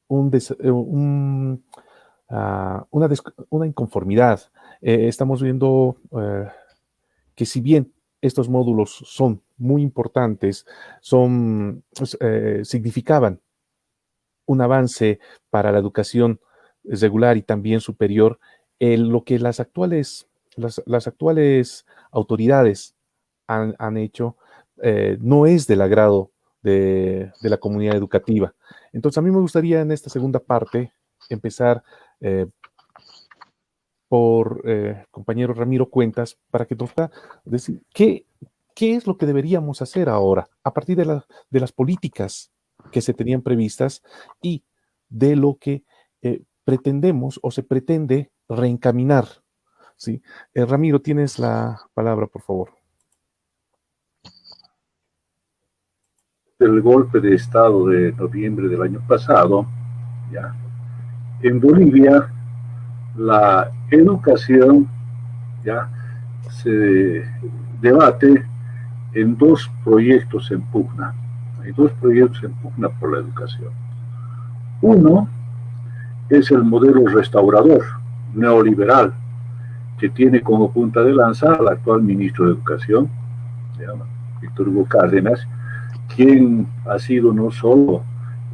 una inconformidad. Estamos viendo que si bien estos módulos son muy importantes, significaban un avance para la educación regular y también superior, lo que las actuales autoridades han hecho no es del agrado de la comunidad educativa. Entonces, a mí me gustaría en esta segunda parte empezar por compañero Ramiro Cuentas, para que nos pueda decir qué es lo que deberíamos hacer ahora, a partir de las políticas que se tenían previstas y de lo que pretendemos o se pretende reencaminar. ¿Sí? Ramiro, tienes la palabra, por favor. El golpe de Estado de noviembre del año pasado, ya, en Bolivia, la educación ya se debate en dos proyectos en pugna. Hay dos proyectos en pugna por la educación. Uno es el modelo restaurador, neoliberal, que tiene como punta de lanza al actual ministro de Educación, Víctor Hugo Cárdenas, quien ha sido no solo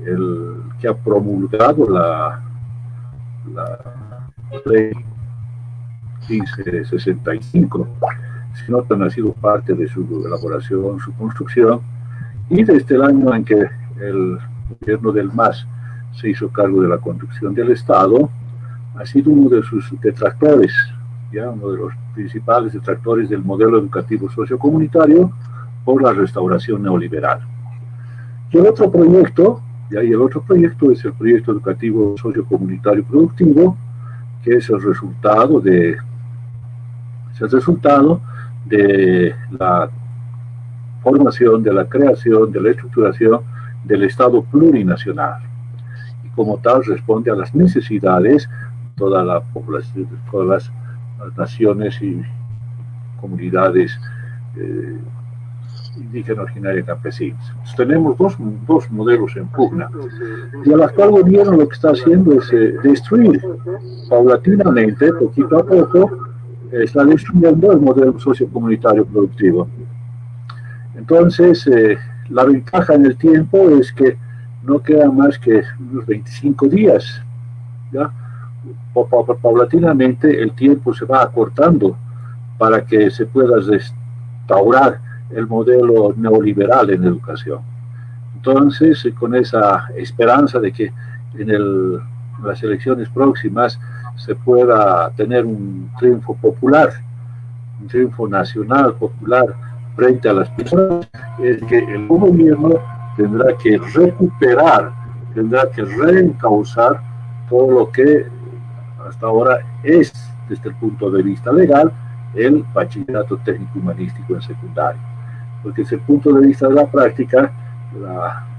el que ha promulgado la ley 1565, sino que ha sido parte de su elaboración, su construcción, y desde el año en que el gobierno del MAS se hizo cargo de la conducción del Estado, ha sido uno de sus detractores, ya uno de los principales detractores del modelo educativo sociocomunitario por la restauración neoliberal. Y el otro proyecto es el proyecto educativo sociocomunitario productivo, que es el resultado de la formación, de la creación, de la estructuración del Estado plurinacional. Y como tal responde a las necesidades de toda la población, de todas las naciones y comunidades indígenas, originarias y campesinas. Entonces, tenemos dos modelos en pugna. Y el actual gobierno lo que está haciendo es destruir paulatinamente, poquito a poco, está destruyendo el modelo sociocomunitario productivo. Entonces, la ventaja en el tiempo es que no queda más que unos 25 días, ¿ya? Paulatinamente el tiempo se va acortando para que se pueda restaurar el modelo neoliberal en educación. Entonces, con esa esperanza de que en las elecciones próximas se pueda tener un triunfo popular, un triunfo nacional popular frente a las personas, es que el gobierno tendrá que recuperar, tendrá que reencauzar todo lo que hasta ahora es, desde el punto de vista legal, el bachillerato técnico humanístico en secundaria. Porque desde el punto de vista de la práctica,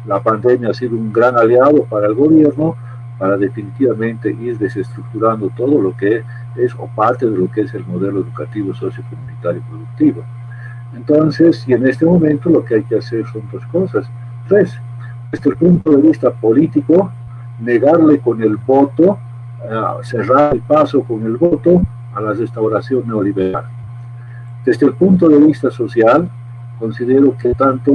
la pandemia ha sido un gran aliado para el gobierno para definitivamente ir desestructurando todo lo que es o parte de lo que es el modelo educativo sociocomunitario productivo. Entonces, y en este momento lo que hay que hacer son dos cosas. Tres, desde el punto de vista político, negarle con el voto, cerrar el paso con el voto a la restauración neoliberal. Desde el punto de vista social, considero que tanto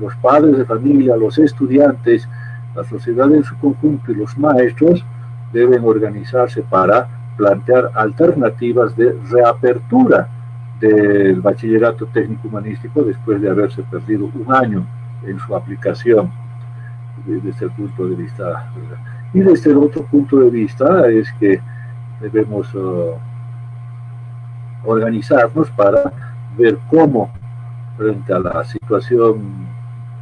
los padres de familia, los estudiantes, la sociedad en su conjunto y los maestros deben organizarse para plantear alternativas de reapertura del bachillerato técnico humanístico después de haberse perdido un año en su aplicación desde el punto de vista. Y desde el otro punto de vista es que debemos organizarnos para ver cómo, frente a la situación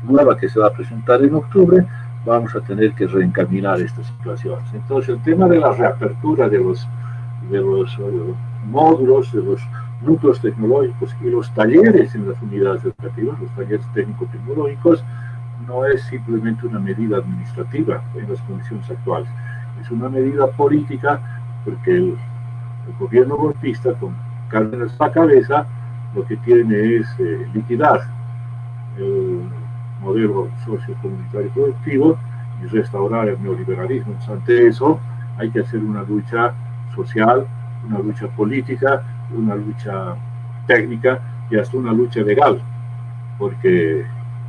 nueva que se va a presentar en octubre, vamos a tener que reencaminar estas situaciones. Entonces, el tema de la reapertura de los módulos, de los núcleos tecnológicos y los talleres en las unidades educativas, los talleres técnico-tecnológicos, no es simplemente una medida administrativa en las condiciones actuales, Es una medida política porque el gobierno golpista, con Cárdenas a la cabeza, lo que tiene es liquidar el modelo sociocomunitario productivo y restaurar el neoliberalismo. Entonces, ante eso hay que hacer una lucha social, una lucha política, una lucha técnica y hasta una lucha legal, porque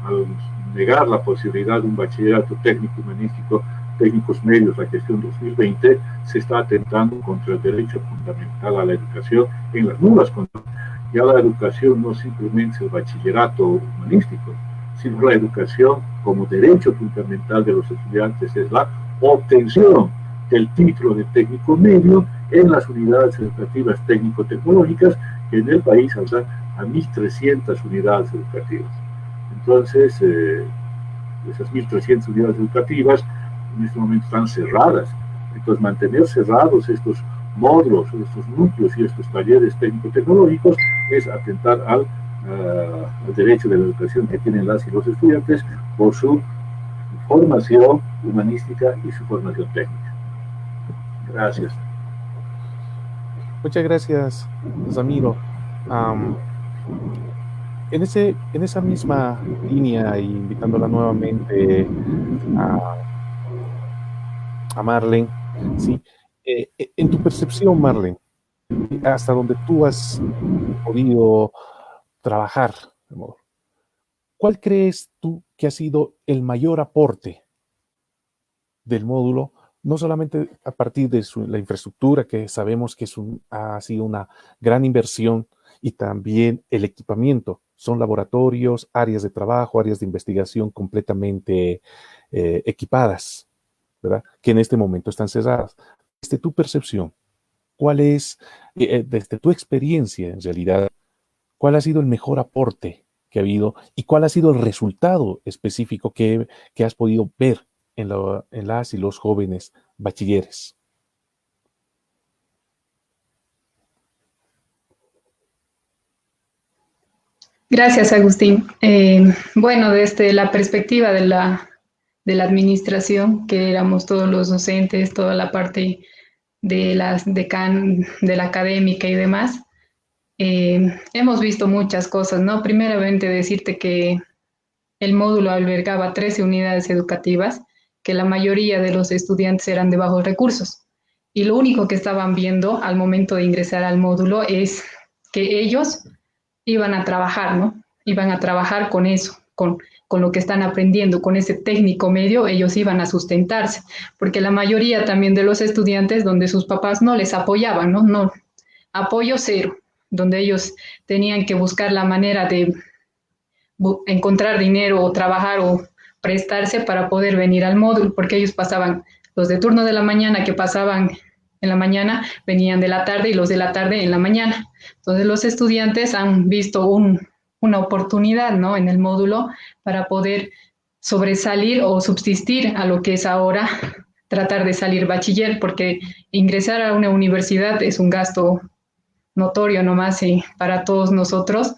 al negar la posibilidad de un bachillerato técnico humanístico, técnicos medios, la gestión 2020, se está atentando contra el derecho fundamental a la educación en las nuevas condiciones. Ya la educación no simplemente es el bachillerato humanístico, sino la educación como derecho fundamental de los estudiantes es la obtención del título de técnico medio en las unidades educativas técnico-tecnológicas, que en el país alcanzan a 1.300 unidades educativas. Entonces, esas 1.300 unidades educativas en este momento están cerradas. Entonces, mantener cerrados estos módulos, estos núcleos y estos talleres técnico-tecnológicos es atentar al derecho de la educación que tienen las y los estudiantes por su formación humanística y su formación técnica. Gracias. Muchas gracias, Ramiro. En esa misma línea, invitándola nuevamente a Marlene, ¿sí? En tu percepción, Marlene, hasta donde tú has podido trabajar, ¿cuál crees tú que ha sido el mayor aporte del módulo? No solamente a partir de la infraestructura, que sabemos que ha sido una gran inversión, y también el equipamiento. Son laboratorios, áreas de trabajo, áreas de investigación completamente equipadas, ¿verdad? Que en este momento están cerradas. Desde tu percepción, ¿cuál es, desde tu experiencia en realidad, cuál ha sido el mejor aporte que ha habido y cuál ha sido el resultado específico que has podido ver en las y los jóvenes bachilleres? Gracias, Agustín. Bueno, desde la perspectiva de la administración, que éramos todos los docentes, toda la parte de de la académica y demás, hemos visto muchas cosas, ¿no? Primeramente decirte que el módulo albergaba 13 unidades educativas, que la mayoría de los estudiantes eran de bajos recursos. Y lo único que estaban viendo al momento de ingresar al módulo es que ellos iban a trabajar, ¿no? Iban a trabajar con eso, con lo que están aprendiendo, con ese técnico medio, ellos iban a sustentarse, porque la mayoría también de los estudiantes donde sus papás no les apoyaban, ¿no? No, apoyo cero, donde ellos tenían que buscar la manera de encontrar dinero o trabajar o prestarse para poder venir al módulo, porque ellos pasaban, los de turno de la mañana que pasaban en la mañana, venían de la tarde y los de la tarde en la mañana. Entonces los estudiantes han visto una oportunidad, ¿no? En el módulo para poder sobresalir o subsistir a lo que es ahora tratar de salir bachiller, porque ingresar a una universidad es un gasto notorio nomás para todos nosotros.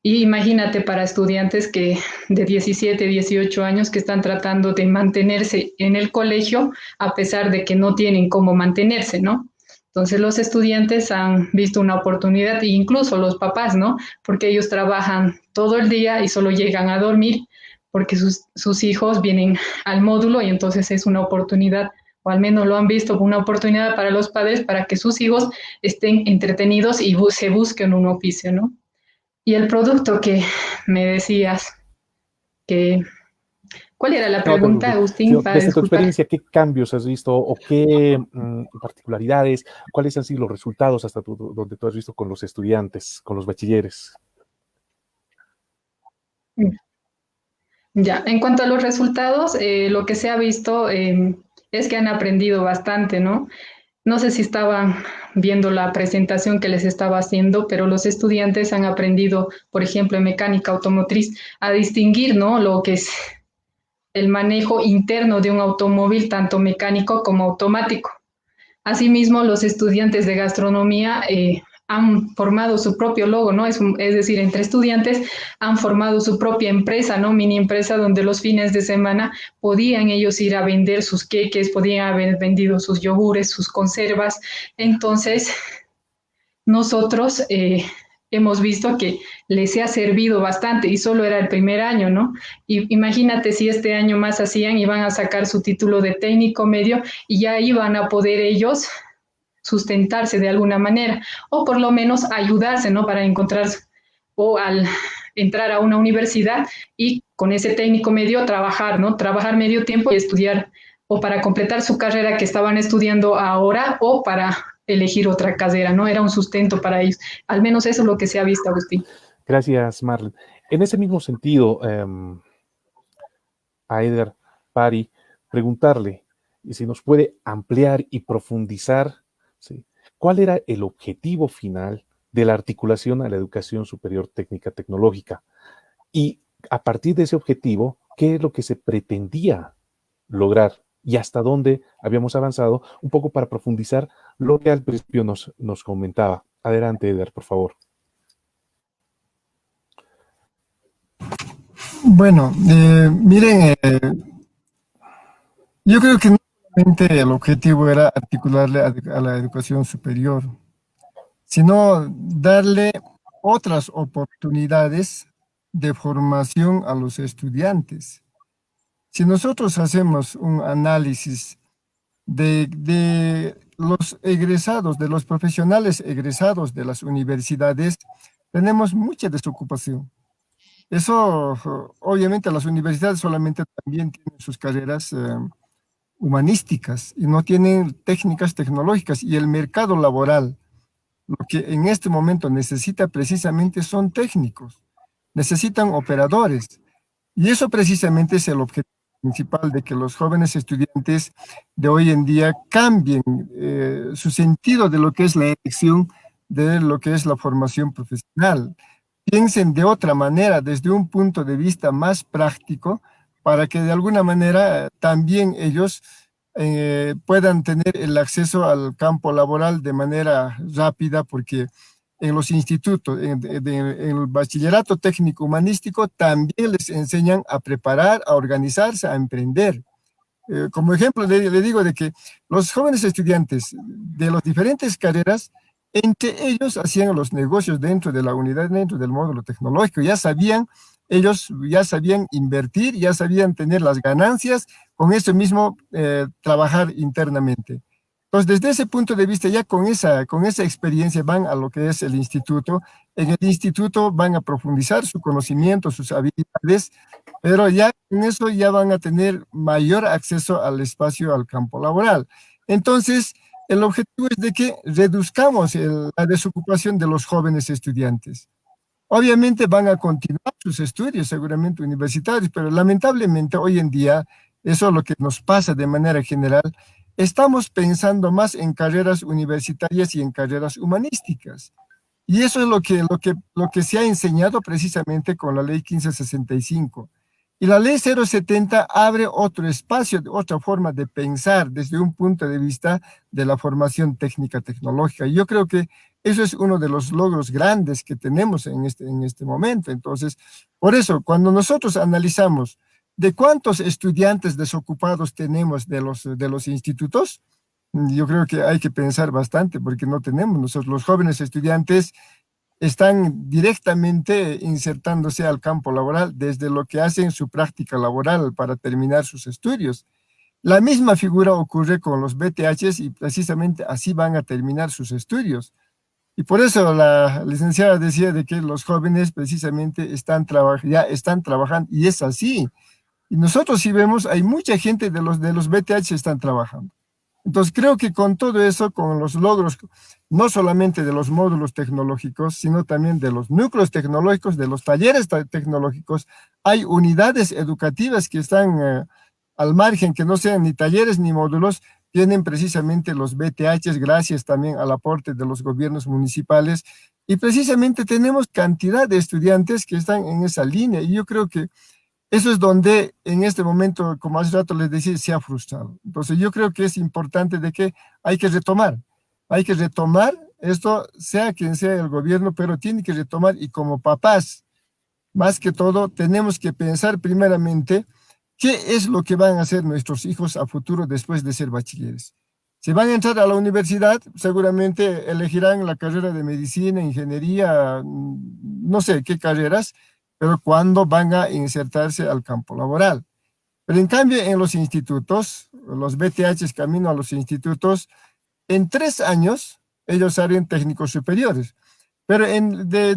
Y imagínate para estudiantes que de 17, 18 años que están tratando de mantenerse en el colegio a pesar de que no tienen cómo mantenerse, ¿no? Entonces los estudiantes han visto una oportunidad e incluso los papás, ¿no? Porque ellos trabajan todo el día y solo llegan a dormir porque sus hijos vienen al módulo y entonces es una oportunidad, o al menos lo han visto como una oportunidad para los padres para que sus hijos estén entretenidos y se busquen un oficio, ¿no? Y el producto que me decías, que, ¿cuál era la pregunta, Agustín? Desde tu experiencia, ¿qué cambios has visto o qué particularidades, cuáles han sido los resultados hasta donde tú has visto con los estudiantes, con los bachilleres? Ya, en cuanto a los resultados, lo que se ha visto es que han aprendido bastante, ¿no? No sé si estaban viendo la presentación que les estaba haciendo, pero los estudiantes han aprendido, por ejemplo, en mecánica automotriz, a distinguir, ¿no? Lo que es el manejo interno de un automóvil, tanto mecánico como automático. Asimismo, los estudiantes de gastronomía han formado su propio logo, ¿no? Es decir, entre estudiantes han formado su propia empresa, ¿no? Mini empresa donde los fines de semana podían ellos ir a vender sus queques, podían haber vendido sus yogures, sus conservas. Entonces, nosotros hemos visto que les ha servido bastante y solo era el primer año, ¿no? Y imagínate si este año más hacían, iban a sacar su título de técnico medio y ya iban a poder ellos sustentarse de alguna manera, o por lo menos ayudarse, ¿no? Para encontrar, o al entrar a una universidad y con ese técnico medio trabajar, ¿no? Trabajar medio tiempo y estudiar, o para completar su carrera que estaban estudiando ahora, o para elegir otra carrera, ¿no? Era un sustento para ellos. Al menos eso es lo que se ha visto, Agustín. Gracias, Marlene. En ese mismo sentido, a Eder Pari, preguntarle si nos puede ampliar y profundizar, ¿sí?, cuál era el objetivo final de la articulación a la educación superior técnica tecnológica y a partir de ese objetivo, qué es lo que se pretendía lograr y hasta dónde habíamos avanzado, un poco para profundizar lo que al principio nos comentaba. Adelante, Eder, por favor. Bueno, miren, yo creo que no solamente el objetivo era articularle a la educación superior, sino darle otras oportunidades de formación a los estudiantes. Si nosotros hacemos un análisis de los egresados, de los profesionales egresados de las universidades, tenemos mucha desocupación. Eso, obviamente, las universidades solamente también tienen sus carreras humanísticas y no tienen técnicas tecnológicas, y el mercado laboral, lo que en este momento necesita precisamente son técnicos, necesitan operadores, y eso precisamente es el objetivo principal, de que los jóvenes estudiantes de hoy en día cambien su sentido de lo que es la elección, de lo que es la formación profesional. Piensen de otra manera, desde un punto de vista más práctico, para que de alguna manera también ellos puedan tener el acceso al campo laboral de manera rápida, porque en los institutos, en el bachillerato técnico humanístico, también les enseñan a preparar, a organizarse, a emprender. Como ejemplo, le digo de que los jóvenes estudiantes de las diferentes carreras, entre ellos hacían los negocios dentro de la unidad, dentro del módulo tecnológico. Ellos ya sabían invertir, ya sabían tener las ganancias, con eso mismo trabajar internamente. Entonces, desde ese punto de vista, ya con esa experiencia van a lo que es el instituto. En el instituto van a profundizar su conocimiento, sus habilidades, pero ya con eso ya van a tener mayor acceso al espacio, al campo laboral. Entonces, el objetivo es de que reduzcamos la desocupación de los jóvenes estudiantes. Obviamente van a continuar sus estudios, seguramente universitarios, pero lamentablemente hoy en día, eso es lo que nos pasa de manera general, estamos pensando más en carreras universitarias y en carreras humanísticas. Y eso es lo que se ha enseñado precisamente con la ley 1565. Y la ley 070 abre otro espacio, otra forma de pensar desde un punto de vista de la formación técnica tecnológica. Y yo creo que eso es uno de los logros grandes que tenemos en este momento. Entonces, por eso, cuando nosotros analizamos de cuántos estudiantes desocupados tenemos de los institutos, yo creo que hay que pensar bastante, porque no tenemos. Nosotros, los jóvenes estudiantes, están directamente insertándose al campo laboral desde lo que hacen su práctica laboral para terminar sus estudios. La misma figura ocurre con los BTHs y precisamente así van a terminar sus estudios. Y por eso la licenciada decía de que los jóvenes precisamente ya están trabajando, y es así. Y nosotros, si vemos, hay mucha gente de los BTH están trabajando. Entonces creo que con todo eso, con los logros, no solamente de los módulos tecnológicos, sino también de los núcleos tecnológicos, de los talleres tecnológicos, hay unidades educativas que están al margen, que no sean ni talleres ni módulos, tienen precisamente los BTHs, gracias también al aporte de los gobiernos municipales, y precisamente tenemos cantidad de estudiantes que están en esa línea, y yo creo que eso es donde en este momento, como hace rato les decía, se ha frustrado. Entonces yo creo que es importante de que hay que retomar esto sea quien sea el gobierno, pero tiene que retomar y como papás, más que todo, tenemos que pensar primeramente qué es lo que van a hacer nuestros hijos a futuro después de ser bachilleres. Si van a entrar a la universidad, seguramente elegirán la carrera de medicina, ingeniería, no sé qué carreras, pero cuándo van a insertarse al campo laboral. Pero en cambio, en los institutos, los BTHs camino a los institutos, en 3 años ellos salen técnicos superiores. Pero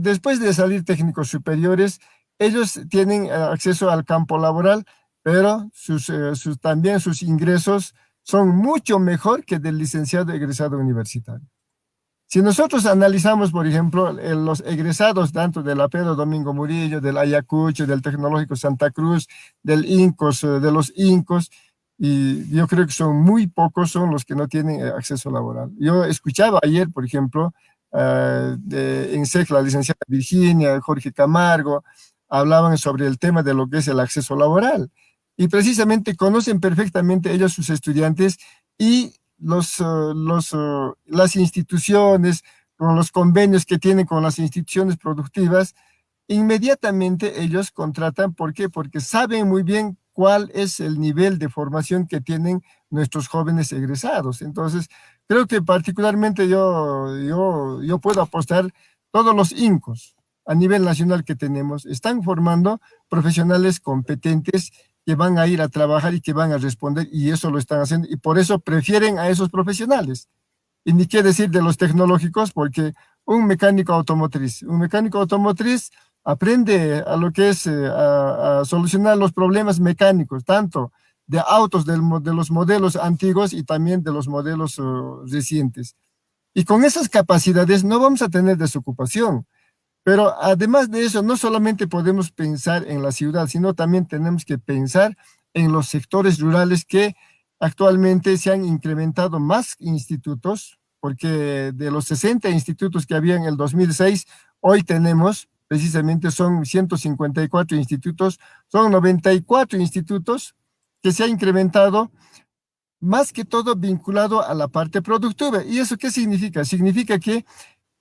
después de salir técnicos superiores, ellos tienen acceso al campo laboral, pero también sus ingresos son mucho mejor que del licenciado egresado universitario. Si nosotros analizamos, por ejemplo, los egresados tanto de la Pedro Domingo Murillo, del Ayacucho, del Tecnológico Santa Cruz, del INCOS, de los INCOS, y yo creo que son muy pocos son los que no tienen acceso laboral. Yo escuchaba ayer, por ejemplo, en SEC, la licenciada Virginia, Jorge Camargo, hablaban sobre el tema de lo que es el acceso laboral. Y precisamente conocen perfectamente ellos sus estudiantes y las instituciones, con los convenios que tienen con las instituciones productivas, inmediatamente ellos contratan. ¿Por qué? Porque saben muy bien cuál es el nivel de formación que tienen nuestros jóvenes egresados. Entonces, creo que particularmente yo puedo apostar, todos los INCOS a nivel nacional que tenemos están formando profesionales competentes que van a ir a trabajar y que van a responder, y eso lo están haciendo, y por eso prefieren a esos profesionales. Y ni qué decir de los tecnológicos, porque un mecánico automotriz aprende a lo que es a solucionar los problemas mecánicos, tanto de autos de los modelos antiguos y también de los modelos recientes. Y con esas capacidades no vamos a tener desocupación. Pero además de eso, no solamente podemos pensar en la ciudad, sino también tenemos que pensar en los sectores rurales que actualmente se han incrementado más institutos, porque de los 60 institutos que había en el 2006, hoy tenemos, precisamente son 154 institutos, son 94 institutos que se ha incrementado, más que todo vinculado a la parte productiva. ¿Y eso qué significa? Significa que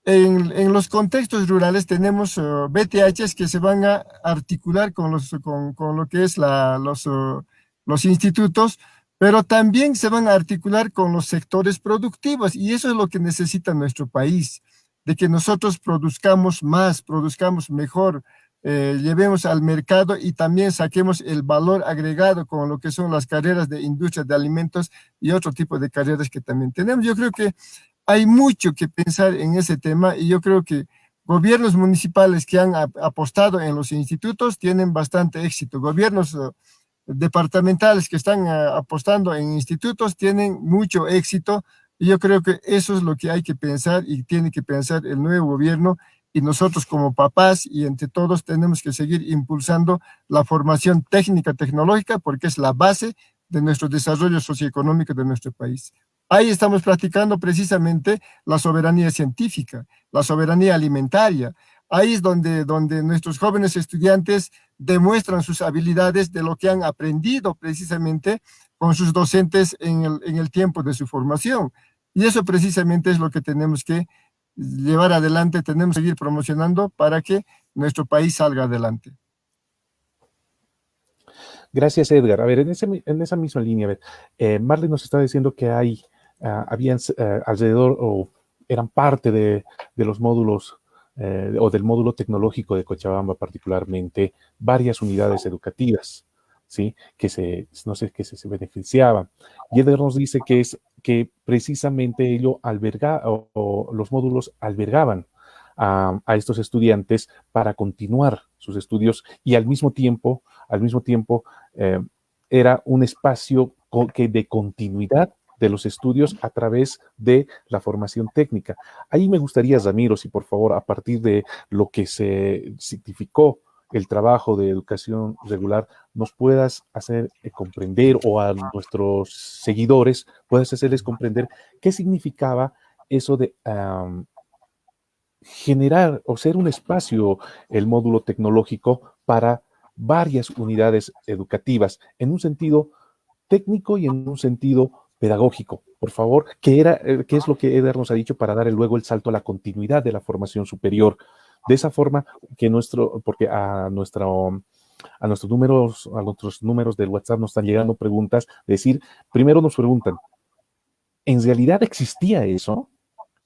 en los contextos rurales tenemos BTHs que se van a articular con lo que es los institutos, pero también se van a articular con los sectores productivos, y eso es lo que necesita nuestro país, de que nosotros produzcamos más, produzcamos mejor, llevemos al mercado y también saquemos el valor agregado con lo que son las carreras de industria de alimentos y otro tipo de carreras que también tenemos. Yo creo que hay mucho que pensar en ese tema, y yo creo que gobiernos municipales que han apostado en los institutos tienen bastante éxito. Gobiernos departamentales que están apostando en institutos tienen mucho éxito, y yo creo que eso es lo que hay que pensar y tiene que pensar el nuevo gobierno, y nosotros como papás y entre todos tenemos que seguir impulsando la formación técnica tecnológica, porque es la base de nuestro desarrollo socioeconómico de nuestro país. Ahí estamos practicando precisamente la soberanía científica, la soberanía alimentaria. Ahí es donde nuestros jóvenes estudiantes demuestran sus habilidades de lo que han aprendido precisamente con sus docentes en el tiempo de su formación. Y eso precisamente es lo que tenemos que llevar adelante, tenemos que seguir promocionando para que nuestro país salga adelante. Gracias, Edgar. A ver, en esa misma línea, a ver, Marley nos está diciendo que habían alrededor, o eran parte de los módulos, o del módulo tecnológico de Cochabamba particularmente, varias unidades educativas, ¿sí? No sé, que se beneficiaban. Y Edgar nos dice que precisamente ello o los módulos albergaban a estos estudiantes para continuar sus estudios, y al mismo tiempo era un espacio de continuidad de los estudios a través de la formación técnica. Ahí me gustaría, Ramiro, si por favor, a partir de lo que se significó el trabajo de educación regular, nos puedas hacer comprender, o a nuestros seguidores puedas hacerles comprender qué significaba eso de generar o ser un espacio, el módulo tecnológico, para varias unidades educativas, en un sentido técnico y en un sentido pedagógico, por favor, ¿qué es lo que Eder nos ha dicho para dar luego el salto a la continuidad de la formación superior? De esa forma que porque a nuestros números del WhatsApp nos están llegando preguntas, decir, primero nos preguntan, ¿en realidad existía eso?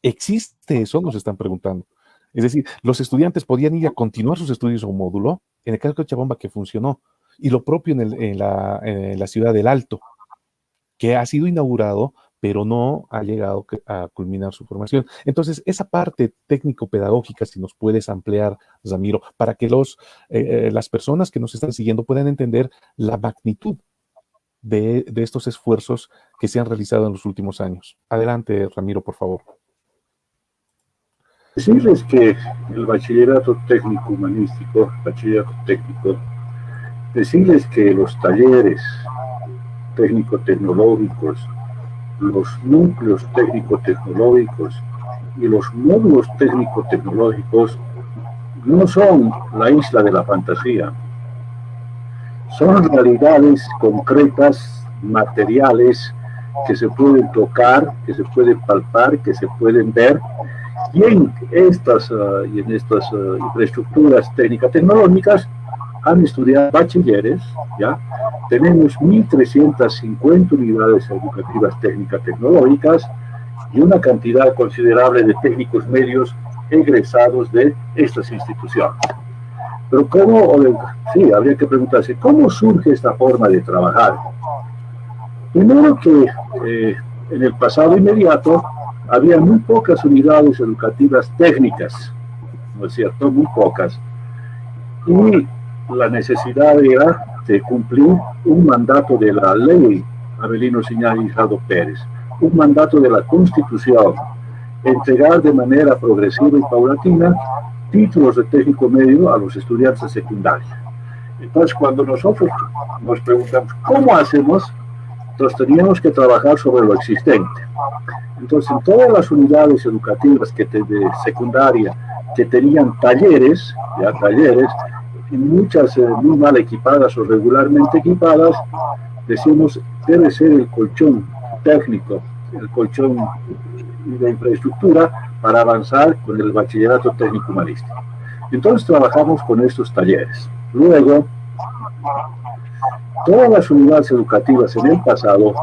¿Existe eso? Nos están preguntando. Es decir, los estudiantes podían ir a continuar sus estudios a un módulo, en el caso de Cochabamba que funcionó, y lo propio en la ciudad del Alto, que ha sido inaugurado, pero no ha llegado a culminar su formación. Entonces, esa parte técnico-pedagógica, si nos puedes ampliar, Ramiro, para que las personas que nos están siguiendo puedan entender la magnitud de estos esfuerzos que se han realizado en los últimos años. Adelante, Ramiro, por favor. Decirles que el bachillerato técnico humanístico, bachillerato técnico, decirles que los talleres técnico-tecnológicos, los núcleos técnico-tecnológicos y los módulos técnico-tecnológicos no son la isla de la fantasía, son realidades concretas, materiales, que se pueden tocar, que se pueden palpar, que se pueden ver, y en estas infraestructuras técnicas tecnológicas han estudiado bachilleres, ¿ya? Tenemos 1.350 unidades educativas técnicas tecnológicas y una cantidad considerable de técnicos medios egresados de estas instituciones. Pero sí, habría que preguntarse, ¿cómo surge esta forma de trabajar? Primero que en el pasado inmediato había muy pocas unidades educativas técnicas, ¿no es cierto? Muy pocas. Y la necesidad era de cumplir un mandato de la ley Avelino Siñán y Jado Pérez, un mandato de la Constitución, entregar de manera progresiva y paulatina títulos de técnico medio a los estudiantes de secundaria. Entonces, cuando nosotros nos preguntamos, ¿cómo hacemos? Entonces, teníamos que trabajar sobre lo existente. Entonces, en todas las unidades educativas de secundaria que tenían talleres, y muchas muy mal equipadas o regularmente equipadas, decimos, debe ser el colchón técnico, el colchón de infraestructura para avanzar con el bachillerato técnico humanístico. Entonces trabajamos con estos talleres. Luego, todas las unidades educativas en el pasado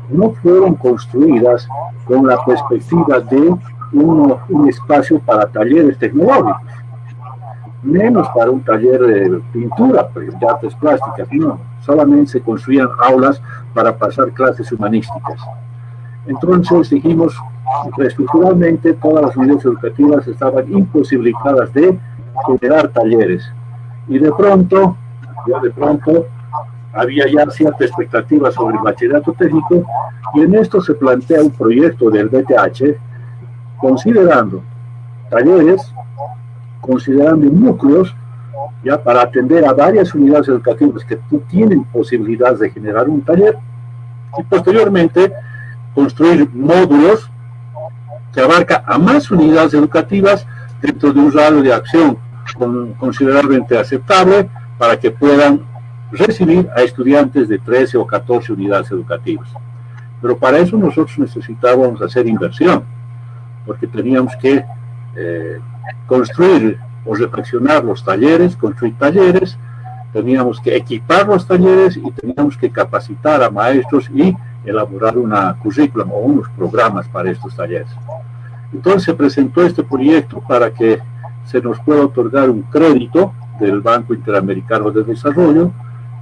no fueron construidas con la perspectiva de un espacio para talleres tecnológicos, menos para un taller de pintura, de artes plásticas, no, solamente se construían aulas para pasar clases humanísticas. Entonces dijimos, estructuralmente todas las unidades educativas estaban imposibilitadas de generar talleres, y de pronto había ya cierta expectativa sobre el bachillerato técnico, y en esto se plantea un proyecto del BTH considerando talleres, considerando núcleos, ya para atender a varias unidades educativas que tienen posibilidades de generar un taller, y posteriormente construir módulos que abarca a más unidades educativas dentro de un radio de acción considerablemente aceptable para que puedan recibir a estudiantes de 13 o 14 unidades educativas. Pero para eso nosotros necesitábamos hacer inversión, porque teníamos que construir o refaccionar los talleres, construir talleres, teníamos que equipar los talleres y teníamos que capacitar a maestros y elaborar una currículum o unos programas para estos talleres. Entonces se presentó este proyecto para que se nos pueda otorgar un crédito del Banco Interamericano de Desarrollo.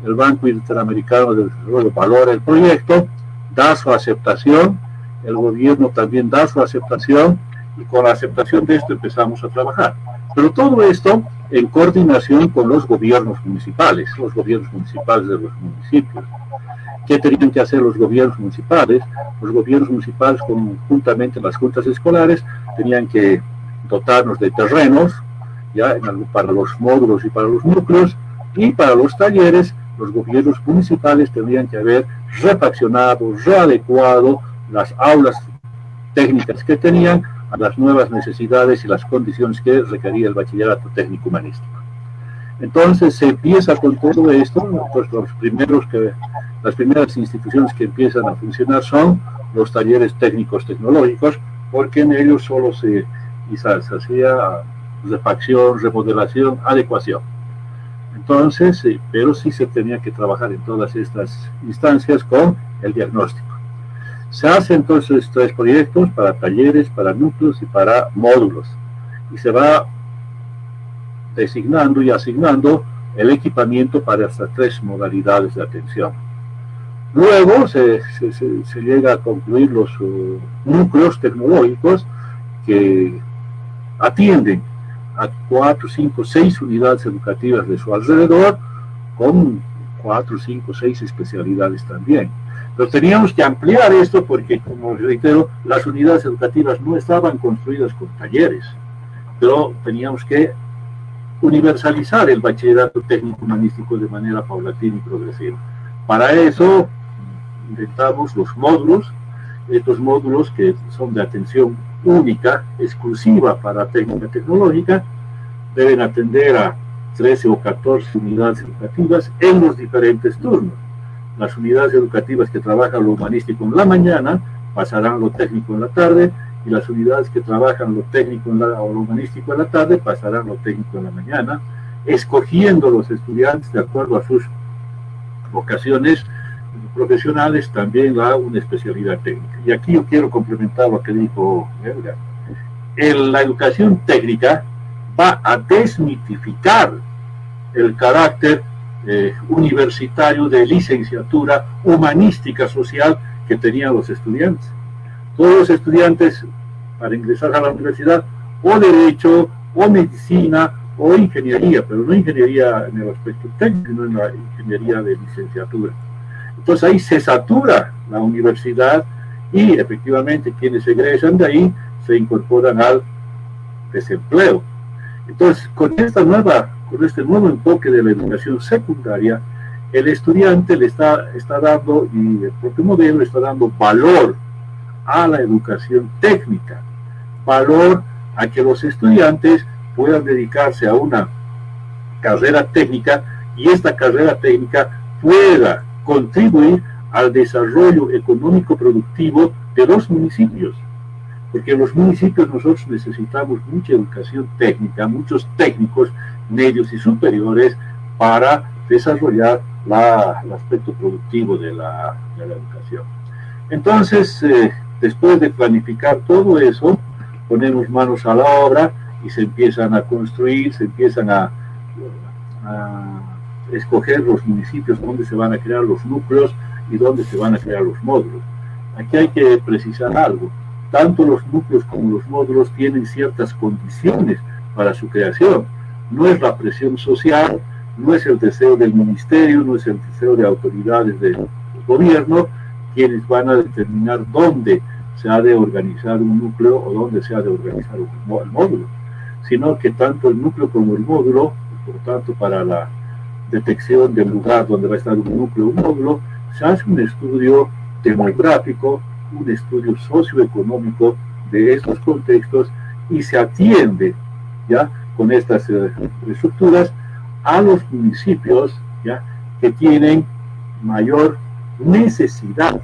El Banco Interamericano de Desarrollo valora el proyecto, da su aceptación, el gobierno también da su aceptación, y con la aceptación de esto empezamos a trabajar. Pero todo esto en coordinación con los gobiernos municipales de los municipios. ¿Qué tenían que hacer los gobiernos municipales? Los gobiernos municipales, conjuntamente las juntas escolares, tenían que dotarnos de terrenos, ya para los módulos y para los núcleos, y para los talleres, los gobiernos municipales tendrían que haber refaccionado, readecuado las aulas técnicas que tenían a las nuevas necesidades y las condiciones que requería el bachillerato técnico humanístico. Entonces se empieza con todo esto, pues las primeras instituciones que empiezan a funcionar son los talleres técnicos tecnológicos, porque en ellos solo se hacía refacción, remodelación, adecuación. Entonces, pero sí se tenía que trabajar en todas estas instancias con el diagnóstico. Se hacen entonces 3 proyectos para talleres, para núcleos y para módulos. Y se va designando y asignando el equipamiento para estas 3 modalidades de atención. Luego se llega a concluir los núcleos tecnológicos que atienden a 4, 5, 6 unidades educativas de su alrededor, con 4, 5, 6 especialidades también. Pero teníamos que ampliar esto porque, como reitero, las unidades educativas no estaban construidas con talleres, pero teníamos que universalizar el bachillerato técnico humanístico de manera paulatina y progresiva. Para eso inventamos los módulos, estos módulos que son de atención única, exclusiva para técnica tecnológica, deben atender a 13 o 14 unidades educativas en los diferentes turnos. Las unidades educativas que trabajan lo humanístico en la mañana pasarán lo técnico en la tarde, y las unidades que trabajan lo técnico o lo humanístico en la tarde pasarán lo técnico en la mañana, escogiendo los estudiantes de acuerdo a sus vocaciones profesionales también una especialidad técnica. Y aquí yo quiero complementar lo que dijo Edgar. La educación técnica va a desmitificar el carácter universitario de licenciatura humanística social que tenían los estudiantes. Todos los estudiantes, para ingresar a la universidad, o derecho, o medicina, o ingeniería, pero no ingeniería en el aspecto técnico, sino en la ingeniería de licenciatura. Entonces ahí se satura la universidad y efectivamente quienes egresan de ahí se incorporan al desempleo. Entonces con este nuevo enfoque de la educación secundaria, el estudiante le está dando, y el propio modelo está dando valor a la educación técnica, valor a que los estudiantes puedan dedicarse a una carrera técnica y esta carrera técnica pueda contribuir al desarrollo económico productivo de los municipios, porque en los municipios nosotros necesitamos mucha educación técnica, muchos técnicos medios y superiores para desarrollar el aspecto productivo de la educación. Entonces, después de planificar todo eso, ponemos manos a la obra y se empiezan a construir, se empiezan a escoger los municipios donde se van a crear los núcleos y donde se van a crear los módulos. Aquí hay que precisar algo. Tanto los núcleos como los módulos tienen ciertas condiciones para su creación. No es la presión social, no es el deseo del ministerio, no es el deseo de autoridades del gobierno quienes van a determinar dónde se ha de organizar un núcleo o dónde se ha de organizar el módulo, sino que tanto el núcleo como el módulo, por tanto para la detección del lugar donde va a estar un núcleo o un módulo, se hace un estudio demográfico, un estudio socioeconómico de estos contextos y se atiende ya con estas estructuras a los municipios ya que tienen mayor necesidad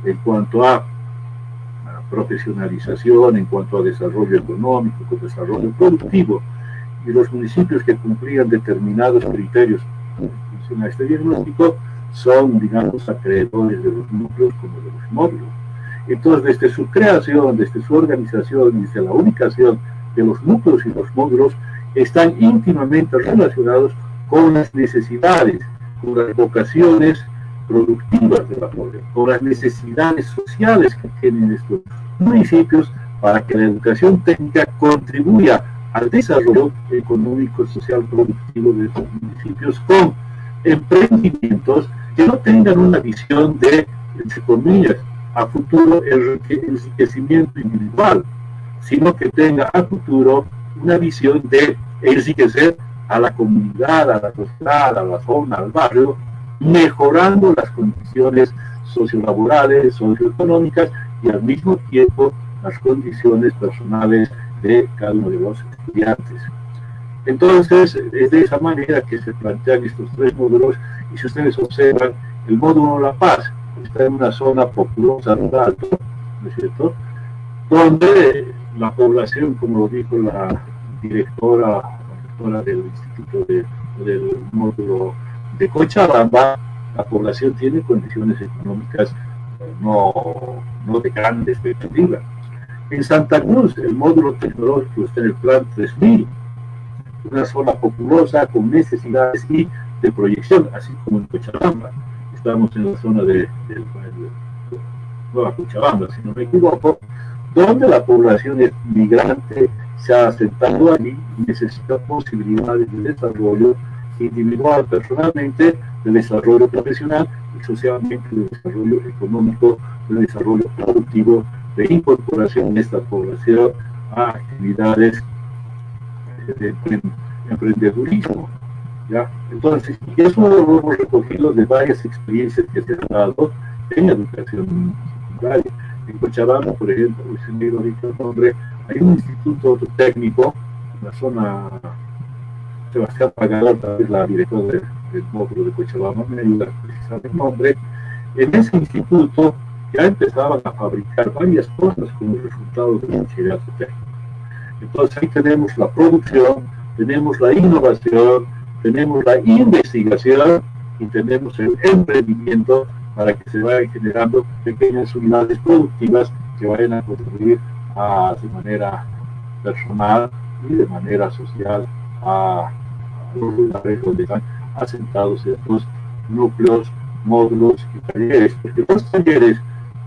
en cuanto a profesionalización, en cuanto a desarrollo económico, con desarrollo productivo, y los municipios que cumplían determinados criterios en función a este diagnóstico son, digamos, acreedores de los núcleos como de los módulos. Entonces, desde su creación, desde su organización, desde la ubicación de los núcleos y los módulos, están íntimamente relacionados con las necesidades, con las vocaciones productivas de la población, con las necesidades sociales que tienen estos municipios para que la educación técnica contribuya al desarrollo económico, social, productivo de estos municipios con emprendimientos que no tengan una visión de, entre comillas, a futuro enriquecimiento individual, sino que tenga a futuro una visión de enriquecer a la comunidad, a la sociedad, a la zona, al barrio, mejorando las condiciones sociolaborales, socioeconómicas y al mismo tiempo las condiciones personales de cada uno de los estudiantes. Entonces, es de esa manera que se plantean estos tres módulos, y si ustedes observan, el módulo La Paz está en una zona populosa rural, ¿no es cierto? Donde la población, como lo dijo la directora del Instituto del Módulo de Cochabamba, la población tiene condiciones económicas no de grande expectativa. En Santa Cruz, el módulo tecnológico está en el plan 3000, una zona populosa con necesidades y de proyección, así como en Cochabamba. Estamos en la zona de Nueva Cochabamba, si no me equivoco, donde la población es migrante, se ha asentado allí y necesita posibilidades de desarrollo individual, personalmente, de desarrollo profesional y socialmente, de desarrollo económico, de desarrollo productivo, de incorporación de esta población a actividades de emprendedurismo. ¿Ya? Entonces, y eso lo hemos recogido de varias experiencias que se han dado en educación secundaria. En Cochabamba, por ejemplo, hay un instituto técnico en la zona. Sebastián Pagador, tal vez la directora del módulo de Cochabamba, me ayuda a precisar el nombre. En ese instituto ya empezaban a fabricar varias cosas como resultado del bachillerato técnico. Entonces ahí tenemos la producción, tenemos la innovación, tenemos la investigación y tenemos el emprendimiento para que se vayan generando pequeñas unidades productivas que vayan a contribuir de manera personal y de manera social a los lugares donde están asentados estos núcleos, módulos y talleres, porque los talleres,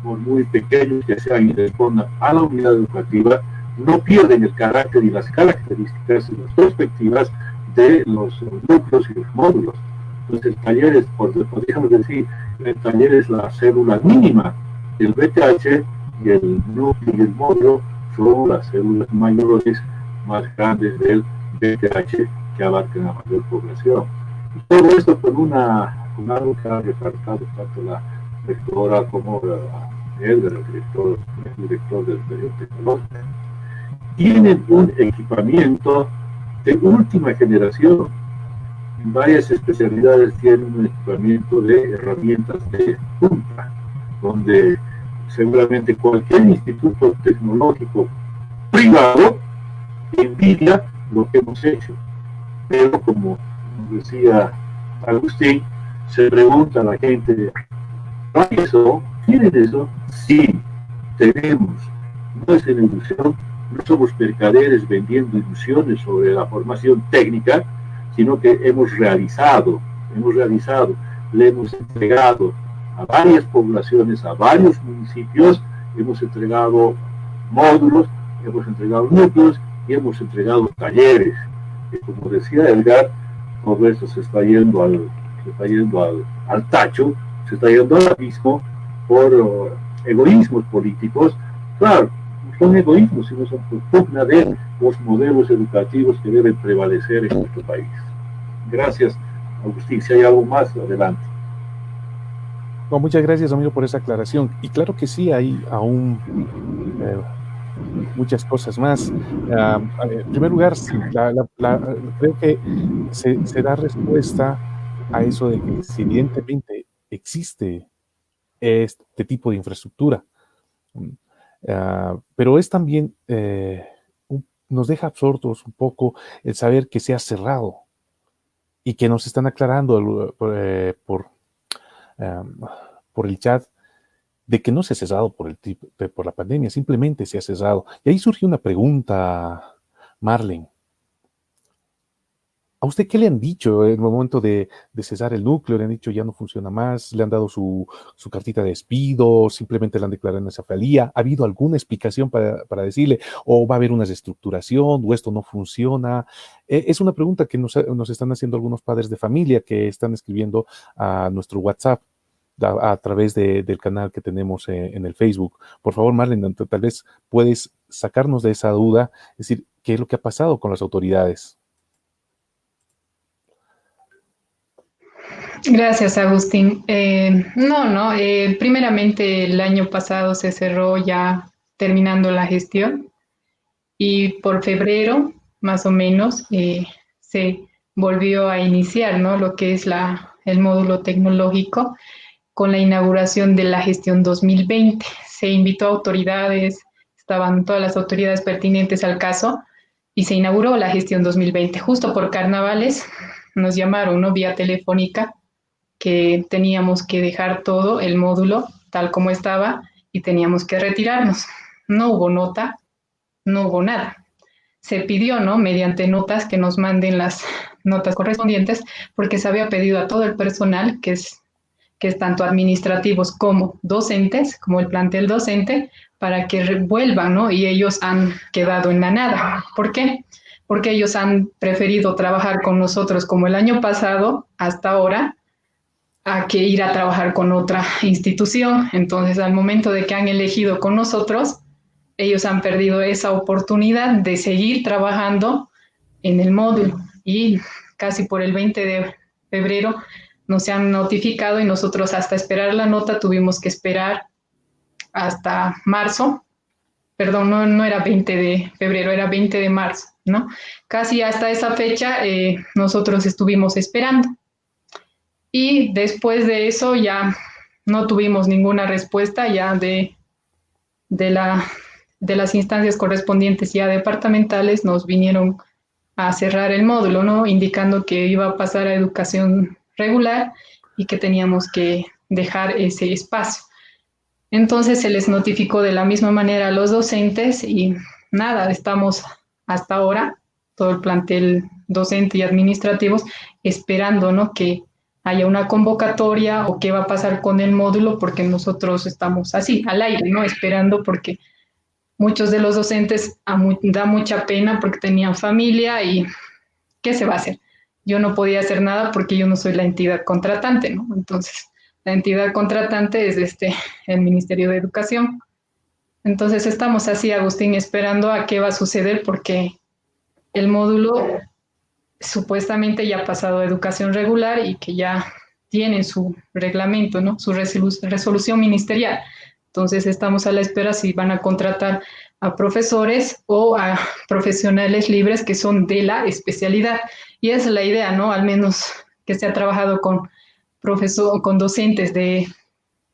por muy pequeños que sean y respondan a la unidad educativa, no pierden el carácter y las características y las perspectivas de los núcleos y los módulos. Entonces el taller es, podríamos decir, el taller es la célula mínima del BTH y el núcleo y el módulo son las células mayores más grandes del BTH que abarcan a mayor población. Y todo esto con algo que ha resaltado tanto la rectora como el director del periodo tecnológico. Tienen un equipamiento de última generación. En varias especialidades tienen un equipamiento de herramientas de punta, donde seguramente cualquier instituto tecnológico privado envidia lo que hemos hecho. Pero como decía Agustín, se pregunta a la gente, ¿no hay eso? ¿Tienen eso? Sí, tenemos. No es en ilusión, no somos mercaderes vendiendo ilusiones sobre la formación técnica, sino que hemos realizado, le hemos entregado a varias poblaciones, a varios municipios, hemos entregado módulos, hemos entregado núcleos y hemos entregado talleres. Y como decía Edgar, todo esto se está yendo al tacho, se está yendo al abismo por egoísmos políticos. Claro, no son egoísmos, sino son por pugna de los modelos educativos que deben prevalecer en nuestro país. Gracias, Agustín. Si hay algo más, adelante. No, muchas gracias, amigo, por esa aclaración. Y claro que sí, hay aún muchas cosas más. En primer lugar, sí, creo que se da respuesta a eso de que si evidentemente existe este tipo de infraestructura, pero es también, nos deja absortos un poco el saber que se ha cerrado y que nos están aclarando por el chat de que no se ha cesado por la pandemia, simplemente se ha cesado. Y ahí surgió una pregunta, Marlene. ¿A usted qué le han dicho en el momento de cesar el núcleo? ¿Le han dicho ya no funciona más? ¿Le han dado su cartita de despido? ¿Simplemente le han declarado en cefalía? ¿Ha habido alguna explicación para decirle, o va a haber una reestructuración, o esto no funciona? Es una pregunta que nos están haciendo algunos padres de familia que están escribiendo a nuestro WhatsApp a través del canal que tenemos en el Facebook. Por favor, Marlene, tal vez puedes sacarnos de esa duda, es decir, ¿qué es lo que ha pasado con las autoridades? Gracias, Agustín. Primeramente el año pasado se cerró ya terminando la gestión y por febrero, más o menos, se volvió a iniciar, ¿no? Lo que es el módulo tecnológico con la inauguración de la gestión 2020. Se invitó a autoridades, estaban todas las autoridades pertinentes al caso, y se inauguró la gestión 2020. Justo por carnavales nos llamaron, ¿no?, vía telefónica, que teníamos que dejar todo el módulo tal como estaba y teníamos que retirarnos. No hubo nota, no hubo nada. Se pidió, ¿no?, mediante notas, que nos manden las notas correspondientes, porque se había pedido a todo el personal, que es tanto administrativos como docentes, como el plantel docente, para que vuelvan, ¿no? Y ellos han quedado en la nada. ¿Por qué? Porque ellos han preferido trabajar con nosotros como el año pasado, hasta ahora, a que ir a trabajar con otra institución. Entonces, al momento de que han elegido con nosotros, ellos han perdido esa oportunidad de seguir trabajando en el módulo, y casi por el 20 de febrero nos han notificado, y nosotros hasta esperar la nota tuvimos que esperar hasta marzo. Perdón, no era 20 de febrero, era 20 de marzo, ¿no? Casi hasta esa fecha nosotros estuvimos esperando. Y después de eso ya no tuvimos ninguna respuesta ya de, la, de las instancias correspondientes ya departamentales. Nos vinieron a cerrar el módulo, ¿no?, indicando que iba a pasar a educación regular y que teníamos que dejar ese espacio. Entonces se les notificó de la misma manera a los docentes y nada, estamos hasta ahora, todo el plantel docente y administrativos, esperando, ¿no?, que haya una convocatoria o qué va a pasar con el módulo, porque nosotros estamos así, al aire, ¿no?, esperando, porque muchos de los docentes da mucha pena porque tenían familia y ¿qué se va a hacer? Yo no podía hacer nada porque yo no soy la entidad contratante, ¿no? Entonces, la entidad contratante es el Ministerio de Educación. Entonces, estamos así, Agustín, esperando a qué va a suceder, porque el módulo supuestamente ya ha pasado a educación regular y que ya tienen su reglamento, ¿no?, su resolución ministerial. Entonces, estamos a la espera si van a contratar a profesores o a profesionales libres que son de la especialidad. Y esa es la idea, ¿no?, al menos que se ha trabajado con docentes de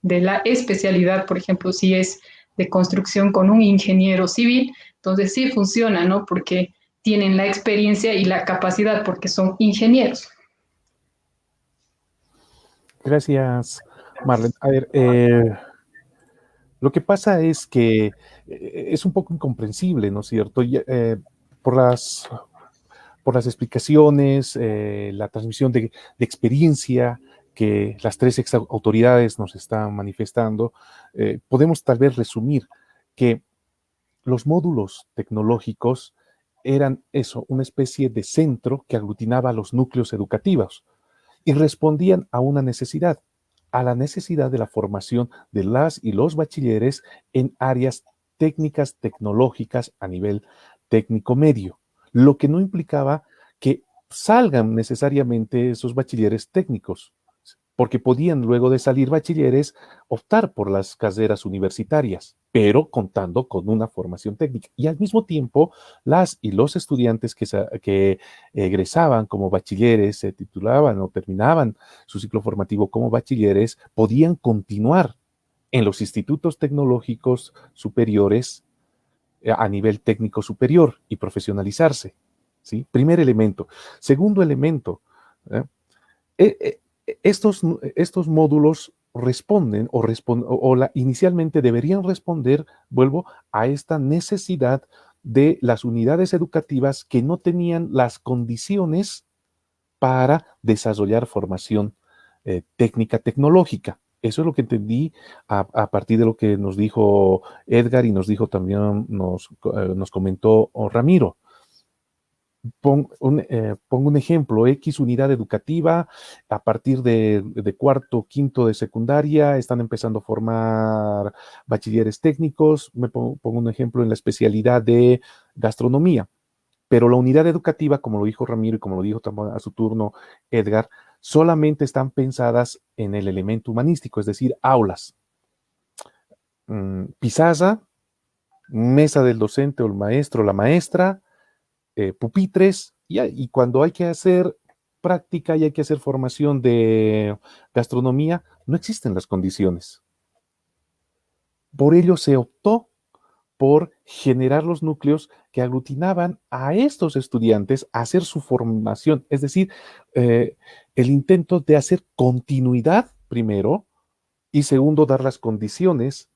la especialidad. Por ejemplo, si es de construcción con un ingeniero civil, entonces sí funciona, ¿no?, porque tienen la experiencia y la capacidad, porque son ingenieros. Gracias, Marlene. A ver, lo que pasa es que es un poco incomprensible, ¿no es cierto? Por las, por las explicaciones, la transmisión de experiencia que las tres autoridades nos están manifestando, podemos tal vez resumir que los módulos tecnológicos eran eso, una especie de centro que aglutinaba a los núcleos educativos y respondían a una necesidad, a la necesidad de la formación de las y los bachilleres en áreas técnicas, tecnológicas a nivel técnico medio, lo que no implicaba que salgan necesariamente esos bachilleres técnicos, porque podían luego de salir bachilleres optar por las carreras universitarias, pero contando con una formación técnica. Y al mismo tiempo, las y los estudiantes que egresaban como bachilleres, se titulaban o terminaban su ciclo formativo como bachilleres, podían continuar en los institutos tecnológicos superiores a nivel técnico superior y profesionalizarse. ¿Sí? Primer elemento. Segundo elemento, estos módulos responden inicialmente deberían responder, vuelvo, a esta necesidad de las unidades educativas que no tenían las condiciones para desarrollar formación técnica tecnológica. Eso es lo que entendí a partir de lo que nos dijo Edgar y nos dijo también, nos comentó Ramiro. Pongo un ejemplo, X unidad educativa, a partir de cuarto, quinto de secundaria, están empezando a formar bachilleres técnicos. Pongo un ejemplo en la especialidad de gastronomía, pero la unidad educativa, como lo dijo Ramiro y como lo dijo también a su turno Edgar, solamente están pensadas en el elemento humanístico, es decir, aulas, pizarra, mesa del docente o el maestro o la maestra, pupitres, y cuando hay que hacer práctica y hay que hacer formación de gastronomía, no existen las condiciones. Por ello se optó por generar los núcleos que aglutinaban a estos estudiantes a hacer su formación, es decir, el intento de hacer continuidad primero y segundo, dar las condiciones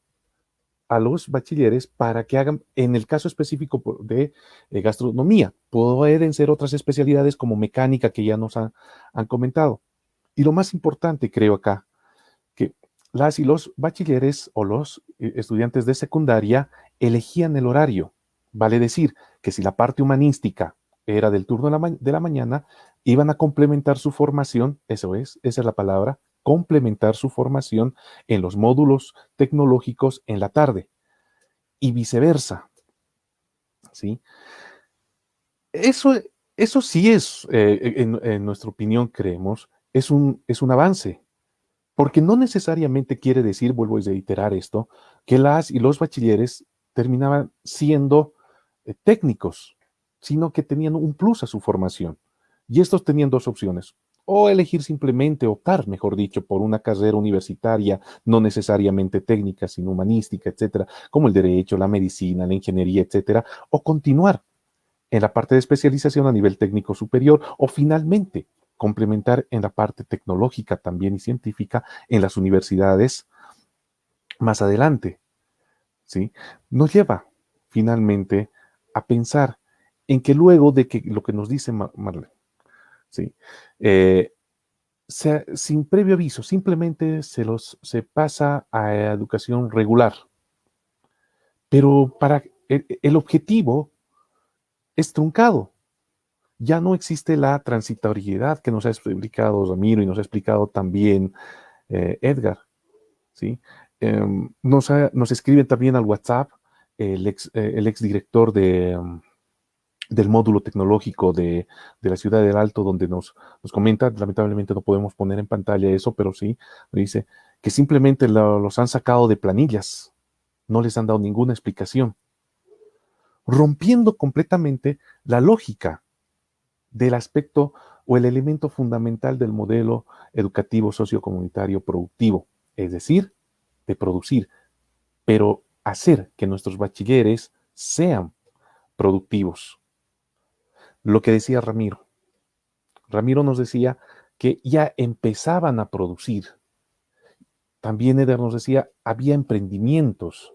a los bachilleres para que hagan, en el caso específico de gastronomía, pueden ser otras especialidades como mecánica que ya nos han comentado. Y lo más importante, creo acá, que las y los bachilleres o los estudiantes de secundaria elegían el horario. Vale decir que si la parte humanística era del turno de la mañana, iban a complementar su formación, esa es la palabra, complementar su formación en los módulos tecnológicos en la tarde y viceversa, ¿sí? Eso, eso sí es, en nuestra opinión creemos, es un avance, porque no necesariamente quiere decir, vuelvo a reiterar esto, que las y los bachilleres terminaban siendo técnicos, sino que tenían un plus a su formación. Y estos tenían dos opciones: o elegir simplemente, optar, mejor dicho, por una carrera universitaria, no necesariamente técnica, sino humanística, etcétera, como el derecho, la medicina, la ingeniería, etcétera, o continuar en la parte de especialización a nivel técnico superior, o finalmente complementar en la parte tecnológica también y científica en las universidades más adelante, ¿sí? Nos lleva finalmente a pensar en que luego de que lo que nos dice Marlene, ¿sí? Sin previo aviso, simplemente se pasa a educación regular, pero para el objetivo es truncado. Ya no existe la transitoriedad que nos ha explicado Ramiro y nos ha explicado también Edgar, ¿sí? Nos escriben también al WhatsApp el ex director del módulo tecnológico de la ciudad del Alto, donde nos comenta, lamentablemente no podemos poner en pantalla eso, pero sí, dice que simplemente los han sacado de planillas, no les han dado ninguna explicación, rompiendo completamente la lógica del aspecto o el elemento fundamental del modelo educativo sociocomunitario productivo, es decir, de producir, pero hacer que nuestros bachilleres sean productivos. Lo que decía Ramiro. Ramiro nos decía que ya empezaban a producir. También Eder nos decía, había emprendimientos.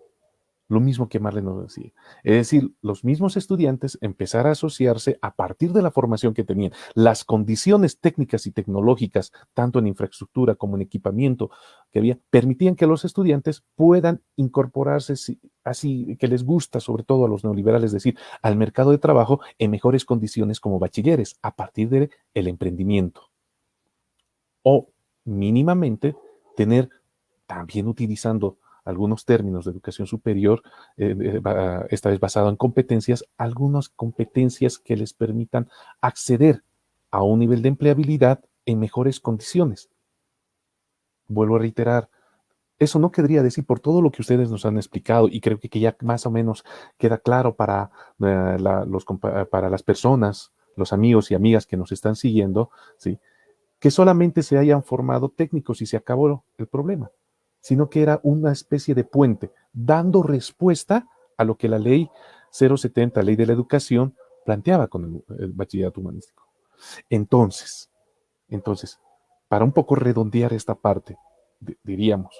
Lo mismo que Marlene nos decía. Es decir, los mismos estudiantes empezar a asociarse a partir de la formación que tenían. Las condiciones técnicas y tecnológicas, tanto en infraestructura como en equipamiento que había, permitían que los estudiantes puedan incorporarse así que les gusta, sobre todo a los neoliberales, decir, al mercado de trabajo en mejores condiciones como bachilleres, a partir del emprendimiento. O mínimamente tener, también utilizando algunos términos de educación superior, esta vez basado en competencias, algunas competencias que les permitan acceder a un nivel de empleabilidad en mejores condiciones. Vuelvo a reiterar, eso no querría decir, por todo lo que ustedes nos han explicado, y creo que ya más o menos queda claro para las personas, los amigos y amigas que nos están siguiendo, ¿sí?, que solamente se hayan formado técnicos y se acabó el problema, sino que era una especie de puente, dando respuesta a lo que la ley 070, ley de la educación, planteaba con el bachillerato humanístico. Entonces, para un poco redondear esta parte, diríamos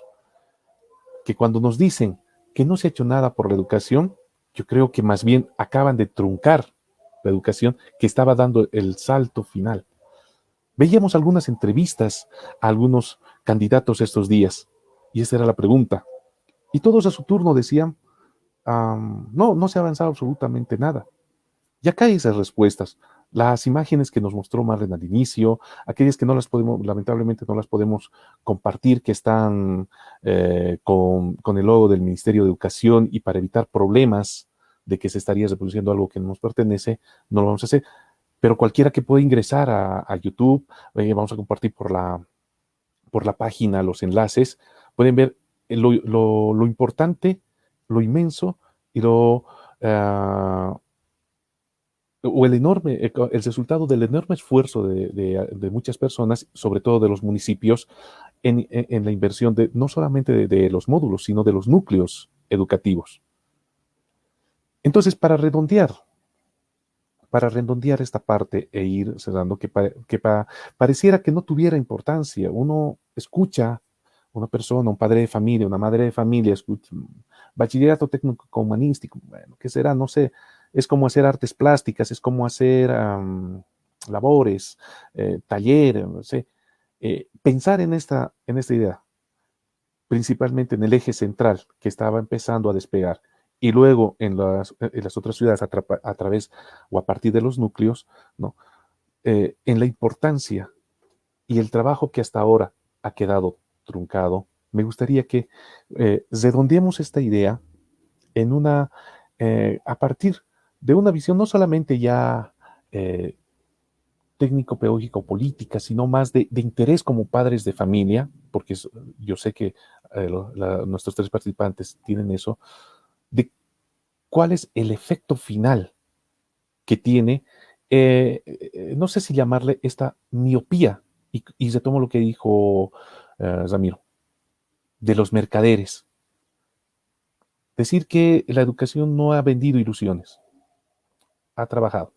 que cuando nos dicen que no se ha hecho nada por la educación, yo creo que más bien acaban de truncar la educación que estaba dando el salto final. Veíamos algunas entrevistas a algunos candidatos estos días, y esa era la pregunta. Y todos a su turno decían, no se ha avanzado absolutamente nada. Y acá hay esas respuestas. Las imágenes que nos mostró Marlene al inicio, aquellas que no las podemos, lamentablemente no las podemos compartir, que están con el logo del Ministerio de Educación, y para evitar problemas de que se estaría reproduciendo algo que no nos pertenece, no lo vamos a hacer. Pero cualquiera que pueda ingresar a YouTube, vamos a compartir por la página los enlaces, pueden ver lo importante, lo inmenso y o el resultado del enorme esfuerzo de muchas personas, sobre todo de los municipios, en la inversión de no solamente de los módulos, sino de los núcleos educativos. Entonces, para redondear esta parte e ir cerrando, pareciera que no tuviera importancia. Uno escucha una persona, un padre de familia, una madre de familia, escucha, bachillerato técnico humanístico, bueno, ¿qué será? No sé, es como hacer artes plásticas, es como hacer labores, talleres, no sé. Pensar en esta idea, principalmente en el eje central que estaba empezando a despegar, y luego en las otras ciudades a través o a partir de los núcleos, ¿no? En la importancia y el trabajo que hasta ahora ha quedado truncado, me gustaría que redondeemos esta idea en a partir de una visión no solamente ya técnico-pedagógica o política, sino más de interés como padres de familia, porque yo sé que nuestros tres participantes tienen eso, de cuál es el efecto final que tiene, no sé si llamarle esta miopía, y retomo lo que dijo Ramiro, de los mercaderes. Decir que la educación no ha vendido ilusiones, ha trabajado.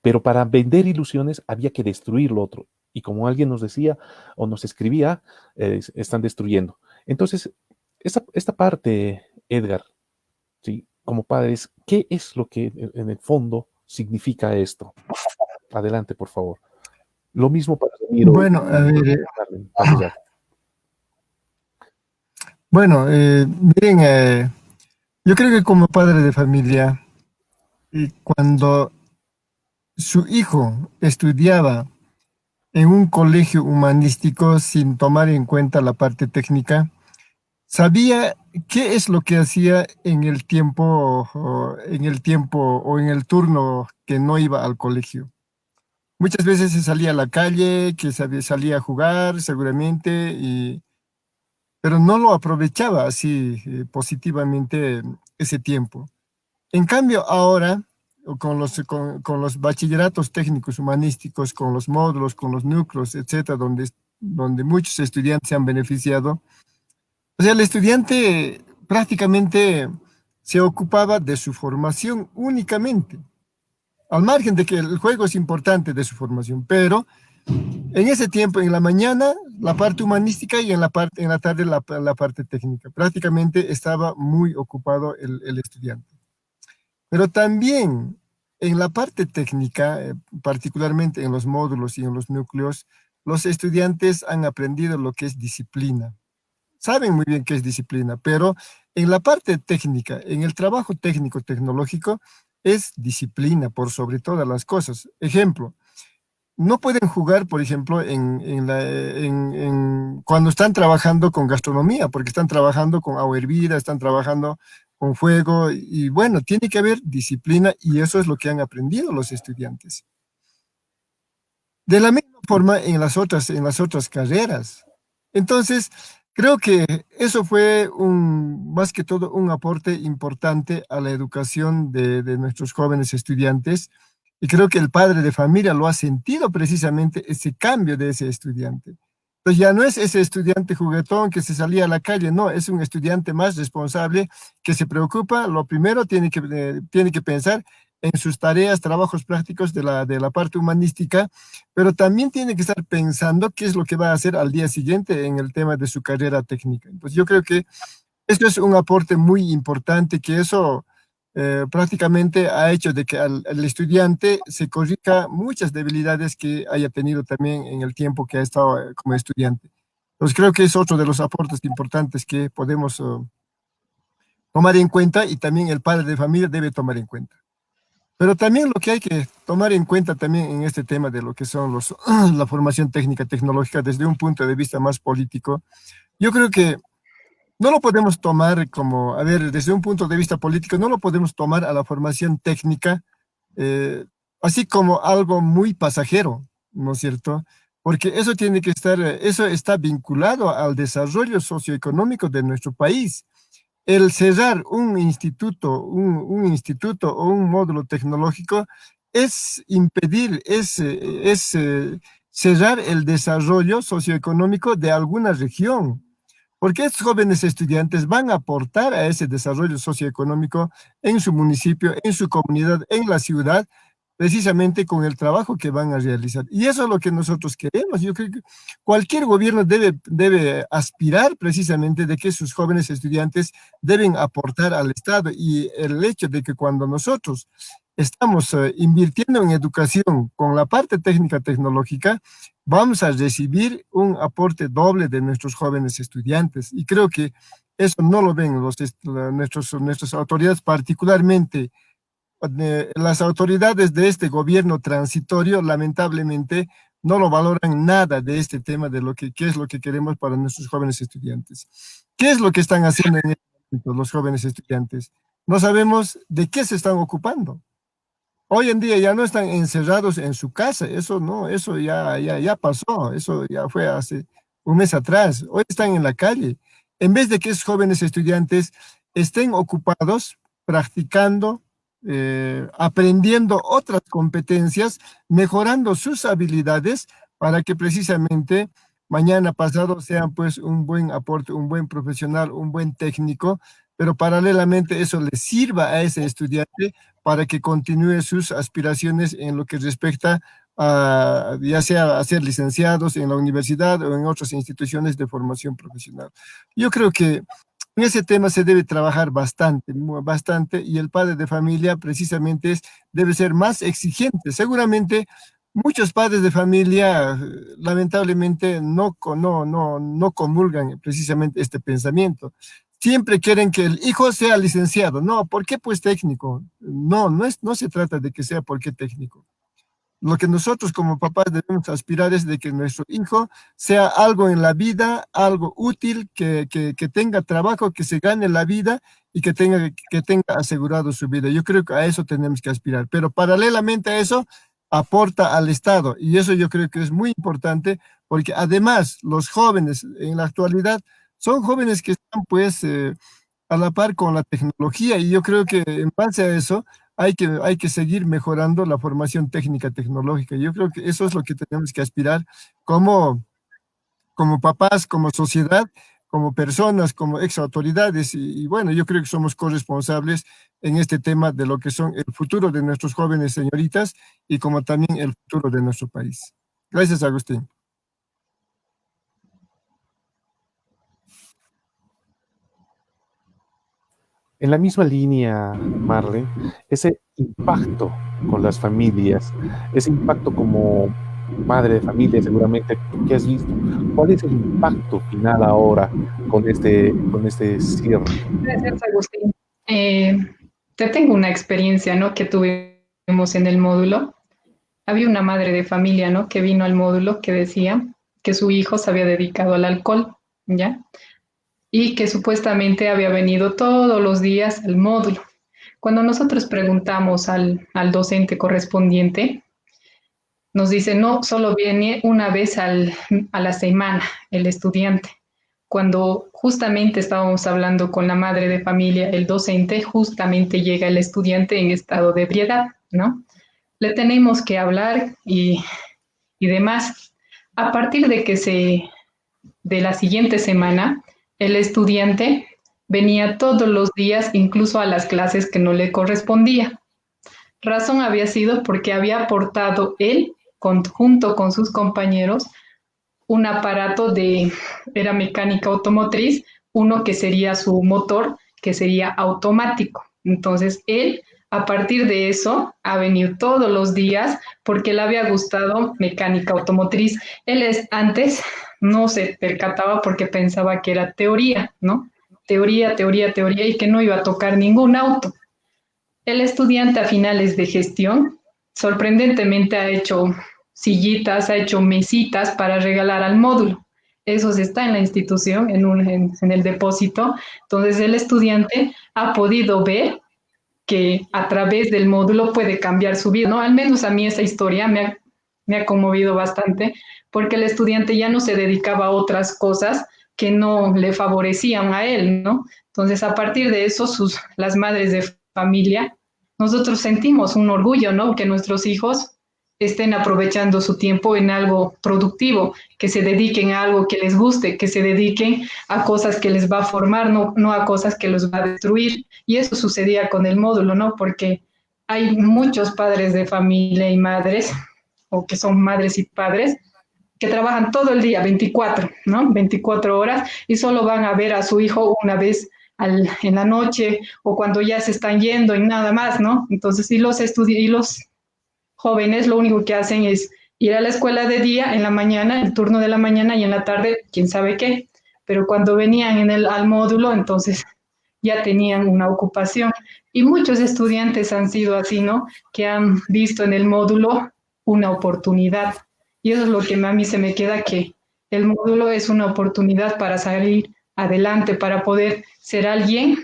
Pero para vender ilusiones había que destruir lo otro. Y como alguien nos decía o nos escribía, están destruyendo. Entonces, esta parte, Edgar, ¿sí? Como padres, ¿qué es lo que en el fondo significa esto? Adelante, por favor. Lo mismo para Ramiro. Bueno, a ver, Carmen. bueno, miren, yo creo que como padre de familia, cuando su hijo estudiaba en un colegio humanístico sin tomar en cuenta la parte técnica, sabía qué es lo que hacía en el tiempo o en el turno que no iba al colegio. Muchas veces se salía a la calle, salía a jugar seguramente, pero no lo aprovechaba así positivamente ese tiempo. En cambio, ahora, con los bachilleratos técnicos humanísticos, con los módulos, con los núcleos, etcétera, donde muchos estudiantes se han beneficiado, o sea, el estudiante prácticamente se ocupaba de su formación únicamente, al margen de que el juego es importante de su formación, pero en ese tiempo, en la mañana, la parte humanística y en la tarde la parte técnica. Prácticamente estaba muy ocupado el estudiante. Pero también en la parte técnica, particularmente en los módulos y en los núcleos, los estudiantes han aprendido lo que es disciplina. Saben muy bien qué es disciplina, pero en la parte técnica, en el trabajo técnico tecnológico, es disciplina por sobre todas las cosas. Ejemplo, no pueden jugar, por ejemplo, cuando están trabajando con gastronomía, porque están trabajando con agua hervida, están trabajando con fuego, y bueno, tiene que haber disciplina y eso es lo que han aprendido los estudiantes. De la misma forma en las otras carreras. Entonces, creo que eso fue más que todo un aporte importante a la educación de nuestros jóvenes estudiantes. Y creo que el padre de familia lo ha sentido precisamente ese cambio de ese estudiante. Entonces ya no es ese estudiante juguetón que se salía a la calle, no, es un estudiante más responsable que se preocupa. Lo primero tiene que pensar en sus tareas, trabajos prácticos de la parte humanística, pero también tiene que estar pensando qué es lo que va a hacer al día siguiente en el tema de su carrera técnica. Entonces yo creo que esto es un aporte muy importante, que eso prácticamente ha hecho de que al estudiante se corrija muchas debilidades que haya tenido también en el tiempo que ha estado como estudiante. Entonces creo que es otro de los aportes importantes que podemos tomar en cuenta y también el padre de familia debe tomar en cuenta. Pero también lo que hay que tomar en cuenta también en este tema de lo que son la formación técnica tecnológica desde un punto de vista más político, yo creo que no lo podemos tomar como, a ver, desde un punto de vista político, no lo podemos tomar a la formación técnica así como algo muy pasajero, ¿no es cierto? Porque eso tiene que estar, eso está vinculado al desarrollo socioeconómico de nuestro país. El cerrar un instituto o un módulo tecnológico es impedir, cerrar el desarrollo socioeconómico de alguna región, porque estos jóvenes estudiantes van a aportar a ese desarrollo socioeconómico en su municipio, en su comunidad, en la ciudad, precisamente con el trabajo que van a realizar. Y eso es lo que nosotros queremos. Yo creo que cualquier gobierno debe aspirar precisamente de que sus jóvenes estudiantes deben aportar al Estado. Y el hecho de que cuando nosotros estamos invirtiendo en educación con la parte técnica tecnológica, vamos a recibir un aporte doble de nuestros jóvenes estudiantes. Y creo que eso no lo ven nuestras autoridades, particularmente las autoridades de este gobierno transitorio, lamentablemente, no lo valoran nada de este tema de qué es lo que queremos para nuestros jóvenes estudiantes. ¿Qué es lo que están haciendo en este momento los jóvenes estudiantes? No sabemos de qué se están ocupando. Hoy en día ya no están encerrados en su casa, eso no, eso ya pasó, eso ya fue hace un mes atrás. Hoy están en la calle. En vez de que esos jóvenes estudiantes estén ocupados practicando, aprendiendo otras competencias, mejorando sus habilidades para que precisamente mañana pasado sean pues un buen aporte, un buen profesional, un buen técnico, pero paralelamente eso le sirva a ese estudiante para que continúe sus aspiraciones en lo que respecta a, ya sea a ser licenciados en la universidad o en otras instituciones de formación profesional. Yo creo que en ese tema se debe trabajar bastante, bastante, y el padre de familia precisamente debe ser más exigente. Seguramente muchos padres de familia lamentablemente no comulgan precisamente este pensamiento. Siempre quieren que el hijo sea licenciado. No, ¿por qué pues técnico? No se trata de que sea por qué técnico. Lo que nosotros como papás debemos aspirar es de que nuestro hijo sea algo en la vida, algo útil, que tenga trabajo, que se gane la vida y que tenga asegurado su vida. Yo creo que a eso tenemos que aspirar. Pero paralelamente a eso, aporta al Estado. Y eso yo creo que es muy importante porque además los jóvenes en la actualidad son jóvenes que están pues a la par con la tecnología y yo creo que en base a eso hay que seguir mejorando la formación técnica tecnológica. Yo creo que eso es lo que tenemos que aspirar como, como papás, como sociedad, como personas, como ex autoridades. Y bueno, yo creo que somos corresponsables en este tema de lo que son el futuro de nuestros jóvenes señoritas y como también el futuro de nuestro país. Gracias, Agustín. En la misma línea, Marlene, ese impacto con las familias, ese impacto como madre de familia, seguramente que has visto, ¿cuál es el impacto final ahora con este cierre? Gracias, Agustín. Eh, Te tengo una experiencia, ¿no? Que tuvimos en el módulo. Había una madre de familia, ¿no? Que vino al módulo que decía que su hijo se había dedicado al alcohol, ¿ya? Y que supuestamente había venido todos los días al módulo. Cuando nosotros preguntamos al docente correspondiente, nos dice, no, solo viene una vez a la semana el estudiante. Cuando justamente estábamos hablando con la madre de familia, el docente, justamente llega el estudiante en estado de ebriedad, ¿no? Le tenemos que hablar y demás. A partir de la siguiente semana, el estudiante venía todos los días, incluso a las clases que no le correspondía. Razón había sido porque había aportado él, junto con sus compañeros, un aparato era mecánica automotriz, uno que sería su motor, que sería automático. Entonces, él, a partir de eso, ha venido todos los días porque le había gustado mecánica automotriz. Antes no se percataba porque pensaba que era teoría, ¿no? Teoría, teoría, teoría, y que no iba a tocar ningún auto. El estudiante a finales de gestión, sorprendentemente ha hecho sillitas, ha hecho mesitas para regalar al módulo. Eso está en la institución, en el depósito. Entonces el estudiante ha podido ver que a través del módulo puede cambiar su vida, ¿no? Al menos a mí esa historia me ha conmovido bastante, porque el estudiante ya no se dedicaba a otras cosas que no le favorecían a él, ¿no? Entonces, a partir de eso, las madres de familia nosotros sentimos un orgullo, ¿no? Que nuestros hijos estén aprovechando su tiempo en algo productivo, que se dediquen a algo que les guste, que se dediquen a cosas que les va a formar, no a cosas que los va a destruir. Y eso sucedía con el módulo, ¿no? Porque hay muchos padres de familia y madres, o que son madres y padres, que trabajan todo el día, 24, ¿no? 24 horas, y solo van a ver a su hijo una vez en la noche o cuando ya se están yendo y nada más, ¿no? Entonces, y los jóvenes lo único que hacen es ir a la escuela de día, en la mañana, el turno de la mañana, y en la tarde, quién sabe qué. Pero cuando venían al módulo, entonces ya tenían una ocupación. Y muchos estudiantes han sido así, ¿no? Que han visto en el módulo una oportunidad. Y eso es lo que a mí se me queda, que el módulo es una oportunidad para salir adelante, para poder ser alguien,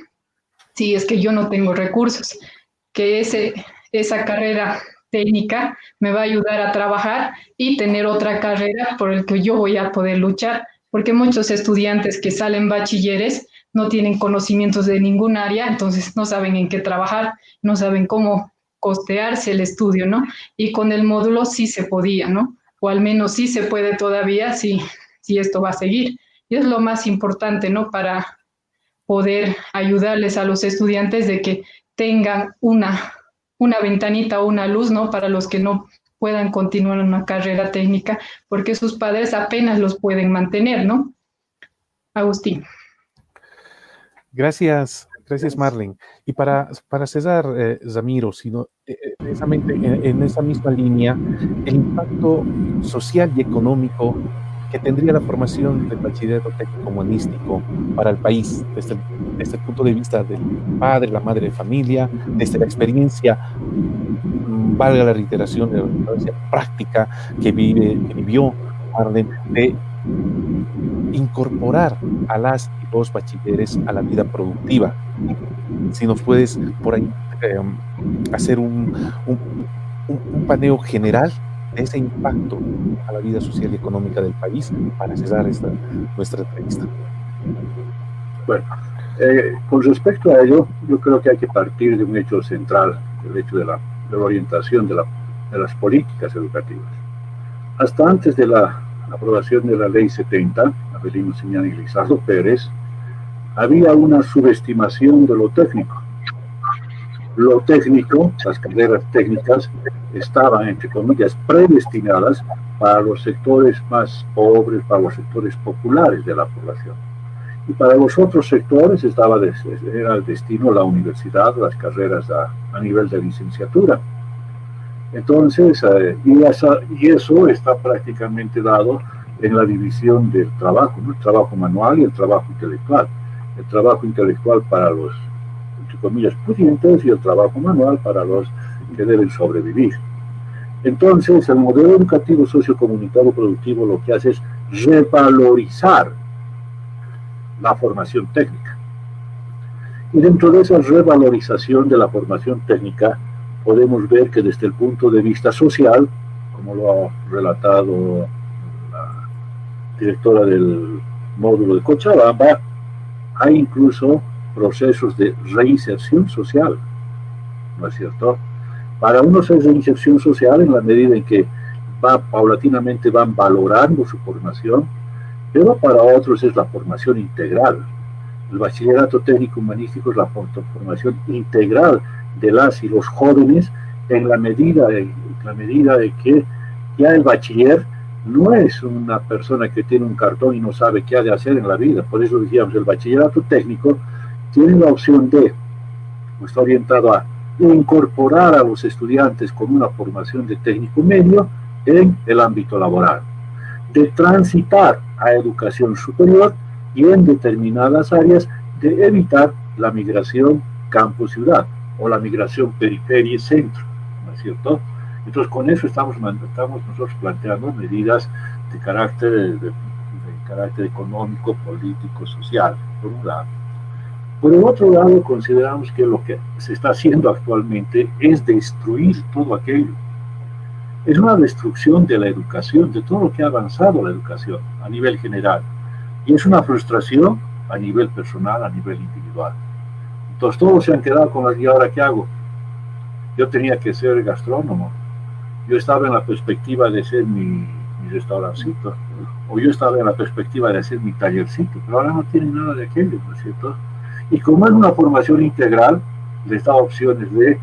si es que yo no tengo recursos, que esa carrera técnica me va a ayudar a trabajar y tener otra carrera por el que yo voy a poder luchar, porque muchos estudiantes que salen bachilleres no tienen conocimientos de ningún área, entonces no saben en qué trabajar, no saben cómo costearse el estudio, ¿no? Y con el módulo sí se podía, ¿no? O al menos sí se puede todavía si esto va a seguir. Y es lo más importante, ¿no? Para poder ayudarles a los estudiantes de que tengan una ventanita o una luz, ¿no? Para los que no puedan continuar una carrera técnica, porque sus padres apenas los pueden mantener, ¿no? Agustín. Gracias, gracias Marlene. Y para César Ramiro, precisamente en esa misma línea, el impacto social y económico que tendría la formación del bachillerato técnico humanístico para el país, desde el punto de vista del padre, la madre de familia, desde la experiencia, valga la reiteración, de la experiencia práctica que vivió Marlene, de incorporar a las y los bachilleres a la vida productiva. Si nos puedes por ahí hacer un paneo general de ese impacto a la vida social y económica del país para cerrar nuestra entrevista. Bueno, con respecto a ello, yo creo que hay que partir de un hecho central, el hecho de la orientación de las políticas educativas. Hasta antes de la aprobación de la Ley 70, Avelino Simián y Lizardo Pérez, había una subestimación de lo técnico. Lo técnico, las carreras técnicas, estaban, entre comillas, predestinadas para los sectores más pobres, para los sectores populares de la población. Y para los otros sectores era el destino la universidad, las carreras a nivel de licenciatura. Entonces, y eso está prácticamente dado en la división del trabajo, ¿no? El trabajo manual y el trabajo intelectual. El trabajo intelectual para los, entre comillas, pudientes, y el trabajo manual para los que deben sobrevivir. Entonces, el modelo educativo sociocomunitario productivo lo que hace es revalorizar la formación técnica. Y dentro de esa revalorización de la formación técnica, podemos ver que desde el punto de vista social, como lo ha relatado la directora del módulo de Cochabamba, hay incluso procesos de reinserción social, ¿no es cierto? Para unos es reinserción social en la medida en que paulatinamente van valorando su formación, pero para otros es la formación integral. El bachillerato técnico humanístico es la formación integral de las y los jóvenes en la medida de que ya el bachiller no es una persona que tiene un cartón y no sabe qué ha de hacer en la vida. Por eso decíamos, el bachillerato técnico tiene la opción está orientado a incorporar a los estudiantes con una formación de técnico medio en el ámbito laboral, de transitar a educación superior y en determinadas áreas de evitar la migración campo-ciudad o la migración periferia-centro, ¿no es cierto? Entonces, con eso estamos nosotros planteando medidas de carácter económico, político, social, por un lado. Por el otro lado, consideramos que lo que se está haciendo actualmente es destruir todo aquello. Es una destrucción de la educación, de todo lo que ha avanzado la educación a nivel general. Y es una frustración a nivel personal, a nivel individual. Entonces todos se han quedado con ¿y ahora qué hago? yo tenía que ser gastrónomo. Yo estaba en la perspectiva de ser mi restaurancito, o yo estaba en la perspectiva de hacer mi tallercito, pero ahora no tienen nada de aquello, ¿no es cierto? Y como es una formación integral, les da opciones de,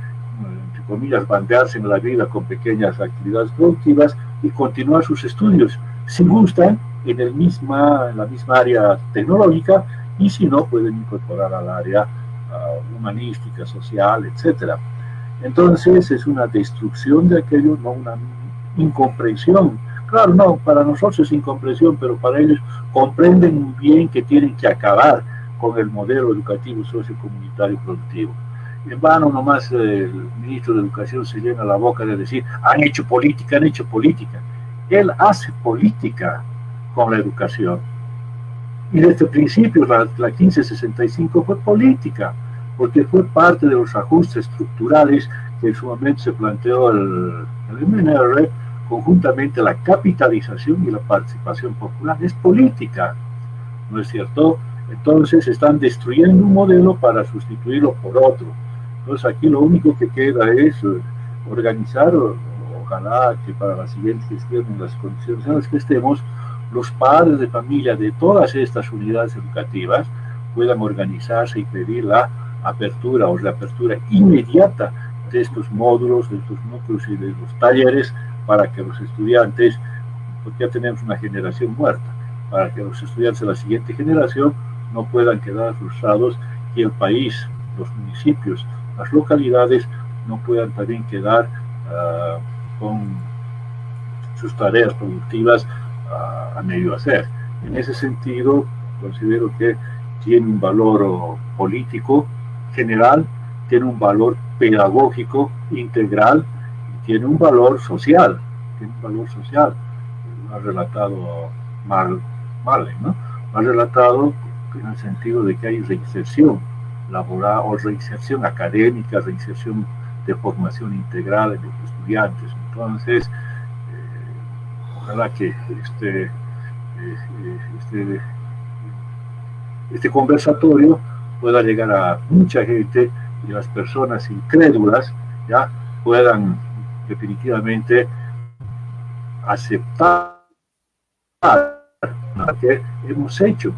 entre comillas, bandearse en la vida con pequeñas actividades productivas y continuar sus estudios, si gustan, en la misma área tecnológica, y si no, pueden incorporar al área humanística, social, etcétera. Entonces es una destrucción de aquello, no una incomprensión. Claro, no, para nosotros es incomprensión, pero para ellos comprenden bien que tienen que acabar con el modelo educativo sociocomunitario productivo. En vano nomás el ministro de Educación se llena la boca de decir, han hecho política, han hecho política. Él hace política con la educación. Y desde el principio la 1565 fue política, porque fue parte de los ajustes estructurales que en su momento se planteó el MNR, conjuntamente la capitalización y la participación popular. Es política, ¿no es cierto? Entonces están destruyendo un modelo para sustituirlo por otro. Entonces aquí lo único que queda es organizar, ojalá que para la siguiente gestión, en las condiciones en las que estemos, los padres de familia de todas estas unidades educativas puedan organizarse y pedir la apertura o reapertura inmediata de estos módulos, de estos núcleos y de los talleres, para que los estudiantes, porque ya tenemos una generación muerta, para que los estudiantes de la siguiente generación no puedan quedar frustrados y el país, los municipios, las localidades no puedan también quedar con sus tareas productivas a medio hacer. En ese sentido, considero que tiene un valor político general, tiene un valor pedagógico integral y tiene un valor social. Lo ha relatado Marley, ¿no? Lo ha relatado en el sentido de que hay reinserción laboral o reinserción académica, reinserción de formación integral de los estudiantes. Entonces, ojalá que este conversatorio pueda llegar a mucha gente y las personas incrédulas ya puedan definitivamente aceptar lo que hemos hecho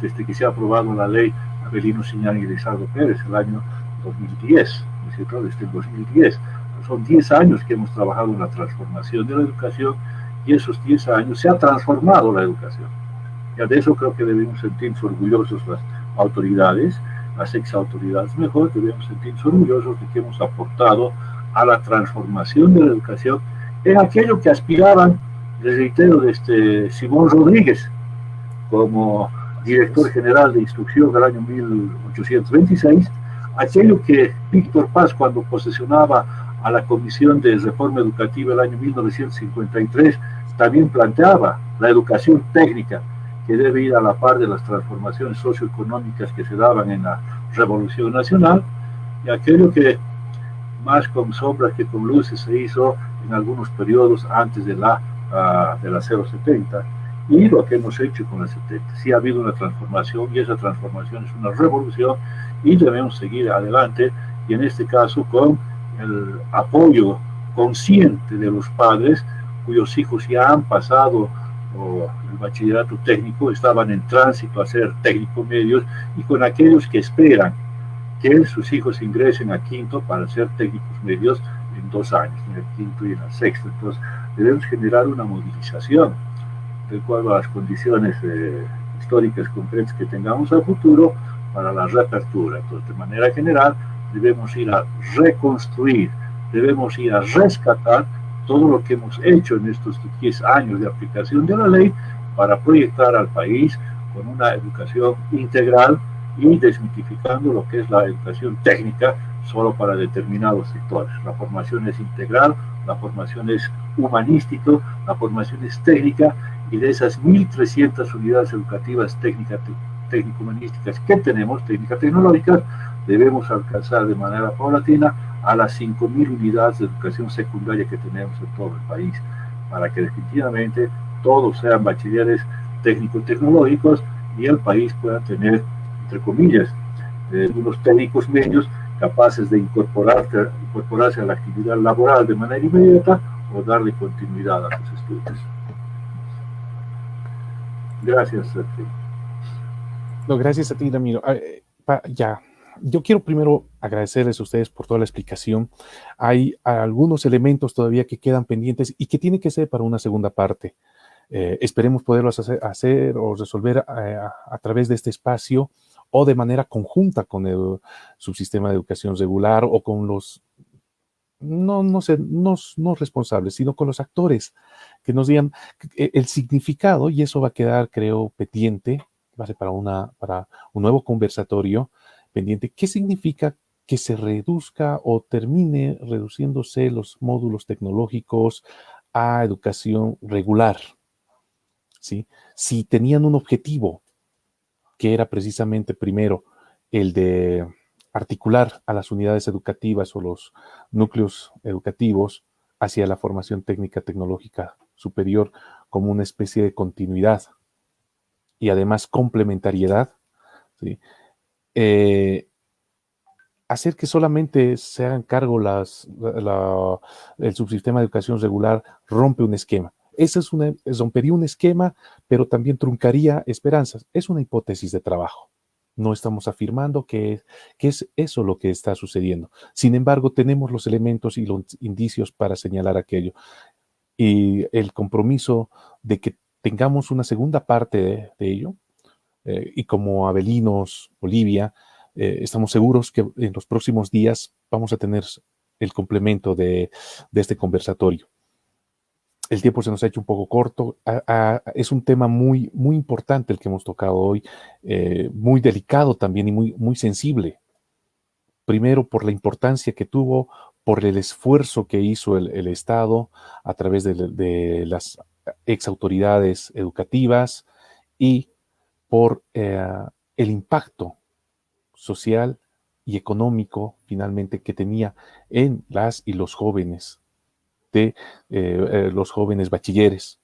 desde que se ha aprobado la ley Avelino Siñán y Lizardo Pérez el año 2010, ¿no es cierto? Desde el 2010. Son 10 años que hemos trabajado en la transformación de la educación y esos 10 años se ha transformado la educación. Ya de eso creo que debemos sentirnos orgullosos las autoridades, las exautoridades mejor, debemos sentirnos orgullosos de que hemos aportado a la transformación de la educación en aquello que aspiraban, les reitero, desde Simón Rodríguez como director general de instrucción del año 1826, aquello que Víctor Paz, cuando posesionaba a la Comisión de Reforma Educativa el año 1953, también planteaba la educación técnica, que debe ir a la par de las transformaciones socioeconómicas que se daban en la Revolución Nacional, y aquello que más con sombras que con luces se hizo en algunos periodos antes de la 070, y lo que hemos hecho con la 70. Sí ha habido una transformación, y esa transformación es una revolución, y debemos seguir adelante, y en este caso con el apoyo consciente de los padres cuyos hijos ya han pasado el bachillerato técnico, estaban en tránsito a ser técnicos medios, y con aquellos que esperan que sus hijos ingresen a quinto para ser técnicos medios en 2 años, en el quinto y en el sexto. Entonces debemos generar una movilización de acuerdo a las condiciones históricas concretas que tengamos a futuro para la reapertura. Entonces, de manera general, debemos ir a reconstruir, debemos ir a rescatar todo lo que hemos hecho en estos 10 años de aplicación de la ley para proyectar al país con una educación integral y desmitificando lo que es la educación técnica solo para determinados sectores. La formación es integral, la formación es humanística, la formación es técnica, y de esas 1.300 unidades educativas técnico-humanísticas que tenemos, técnicas tecnológicas, debemos alcanzar de manera paulatina a las 5.000 unidades de educación secundaria que tenemos en todo el país, para que definitivamente todos sean bachilleres técnico-tecnológicos y el país pueda tener, entre comillas, unos técnicos medios capaces de incorporarse a la actividad laboral de manera inmediata o darle continuidad a sus estudios. Gracias a ti. No, gracias a ti, Ramiro. Ya, yo quiero primero agradecerles a ustedes por toda la explicación. Hay algunos elementos todavía que quedan pendientes y que tienen que ser para una segunda parte. Esperemos poderlos hacer o resolver a través de este espacio o de manera conjunta con el subsistema de educación regular o con los, no responsables, sino con los actores que nos digan el significado, y eso va a quedar, creo, pendiente, va a ser para un nuevo conversatorio pendiente. ¿Qué significa que se reduzca o termine reduciéndose los módulos tecnológicos a educación regular? ¿Sí? Si tenían un objetivo, que era precisamente primero el de articular a las unidades educativas o los núcleos educativos hacia la formación técnica tecnológica superior como una especie de continuidad y además complementariedad, ¿sí? Hacer que solamente se hagan cargo el subsistema de educación regular rompe un esquema. Rompería un esquema, pero también truncaría esperanzas. Es una hipótesis de trabajo. No estamos afirmando que es eso lo que está sucediendo. Sin embargo, tenemos los elementos y los indicios para señalar aquello. Y el compromiso de que tengamos una segunda parte de ello, y como Abelinos, Bolivia, estamos seguros que en los próximos días vamos a tener el complemento de este conversatorio. El tiempo se nos ha hecho un poco corto. Es un tema muy, muy importante el que hemos tocado hoy, muy delicado también y muy, muy sensible. Primero, por la importancia que tuvo, por el esfuerzo que hizo el Estado a través de las exautoridades educativas y por el impacto social y económico finalmente que tenía en las y los jóvenes los jóvenes bachilleres.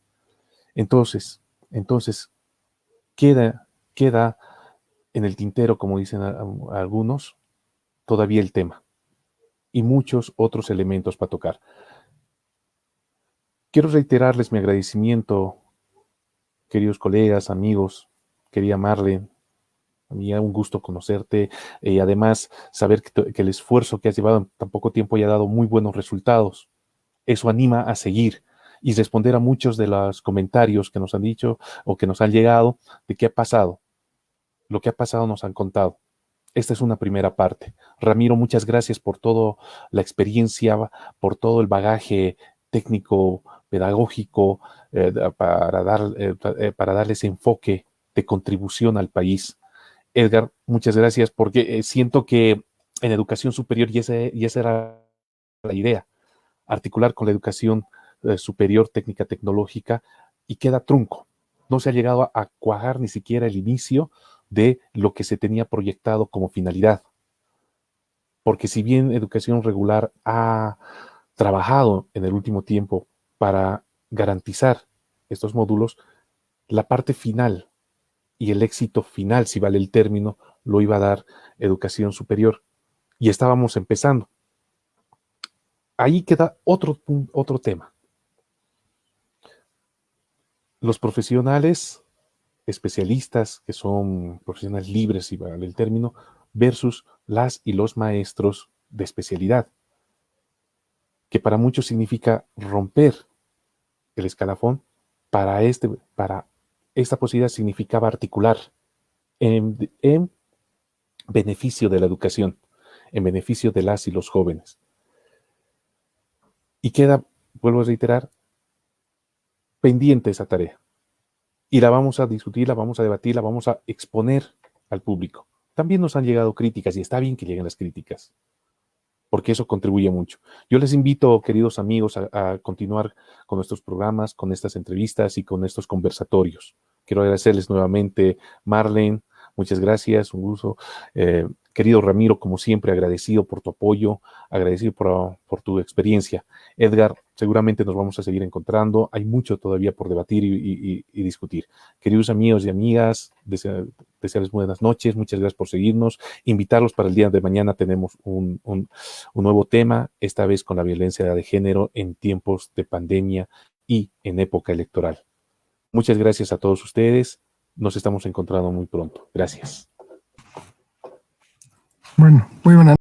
Entonces queda en el tintero, como dicen algunos, todavía el tema y muchos otros elementos para tocar. Quiero reiterarles mi agradecimiento, queridos colegas, amigos, querida Marlene. A mí es un gusto conocerte y además saber que el esfuerzo que has llevado en tan poco tiempo ya ha dado muy buenos resultados. Eso anima a seguir y responder a muchos de los comentarios que nos han dicho o que nos han llegado de qué ha pasado. Lo que ha pasado nos han contado. Esta es una primera parte. Ramiro, muchas gracias por toda la experiencia, por todo el bagaje técnico, pedagógico, para darle ese enfoque de contribución al país. Edgar, muchas gracias porque siento que en educación superior y esa era la idea, articular con la educación superior técnica tecnológica y queda trunco. No se ha llegado a cuajar ni siquiera el inicio de lo que se tenía proyectado como finalidad. Porque si bien educación regular ha trabajado en el último tiempo para garantizar estos módulos, la parte final y el éxito final, si vale el término, lo iba a dar educación superior. Y estábamos empezando. Ahí queda otro tema. Los profesionales especialistas, que son profesionales libres, si vale el término, versus las y los maestros de especialidad, que para muchos significa romper el escalafón. Para esta posibilidad significaba articular en beneficio de la educación, en beneficio de las y los jóvenes. Y queda, vuelvo a reiterar, pendiente esa tarea. Y la vamos a discutir, la vamos a debatir, la vamos a exponer al público. También nos han llegado críticas y está bien que lleguen las críticas, porque eso contribuye mucho. Yo les invito, queridos amigos, a continuar con nuestros programas, con estas entrevistas y con estos conversatorios. Quiero agradecerles nuevamente, Marlene, muchas gracias, un gusto. Querido Ramiro, como siempre, agradecido por tu apoyo, agradecido por tu experiencia. Edgar, seguramente nos vamos a seguir encontrando. Hay mucho todavía por debatir y discutir. Queridos amigos y amigas, desearles buenas noches, muchas gracias por seguirnos, invitarlos para el día de mañana. Tenemos un nuevo tema, esta vez con la violencia de género en tiempos de pandemia y en época electoral. Muchas gracias a todos ustedes, nos estamos encontrando muy pronto. Gracias. Bueno, muy buena.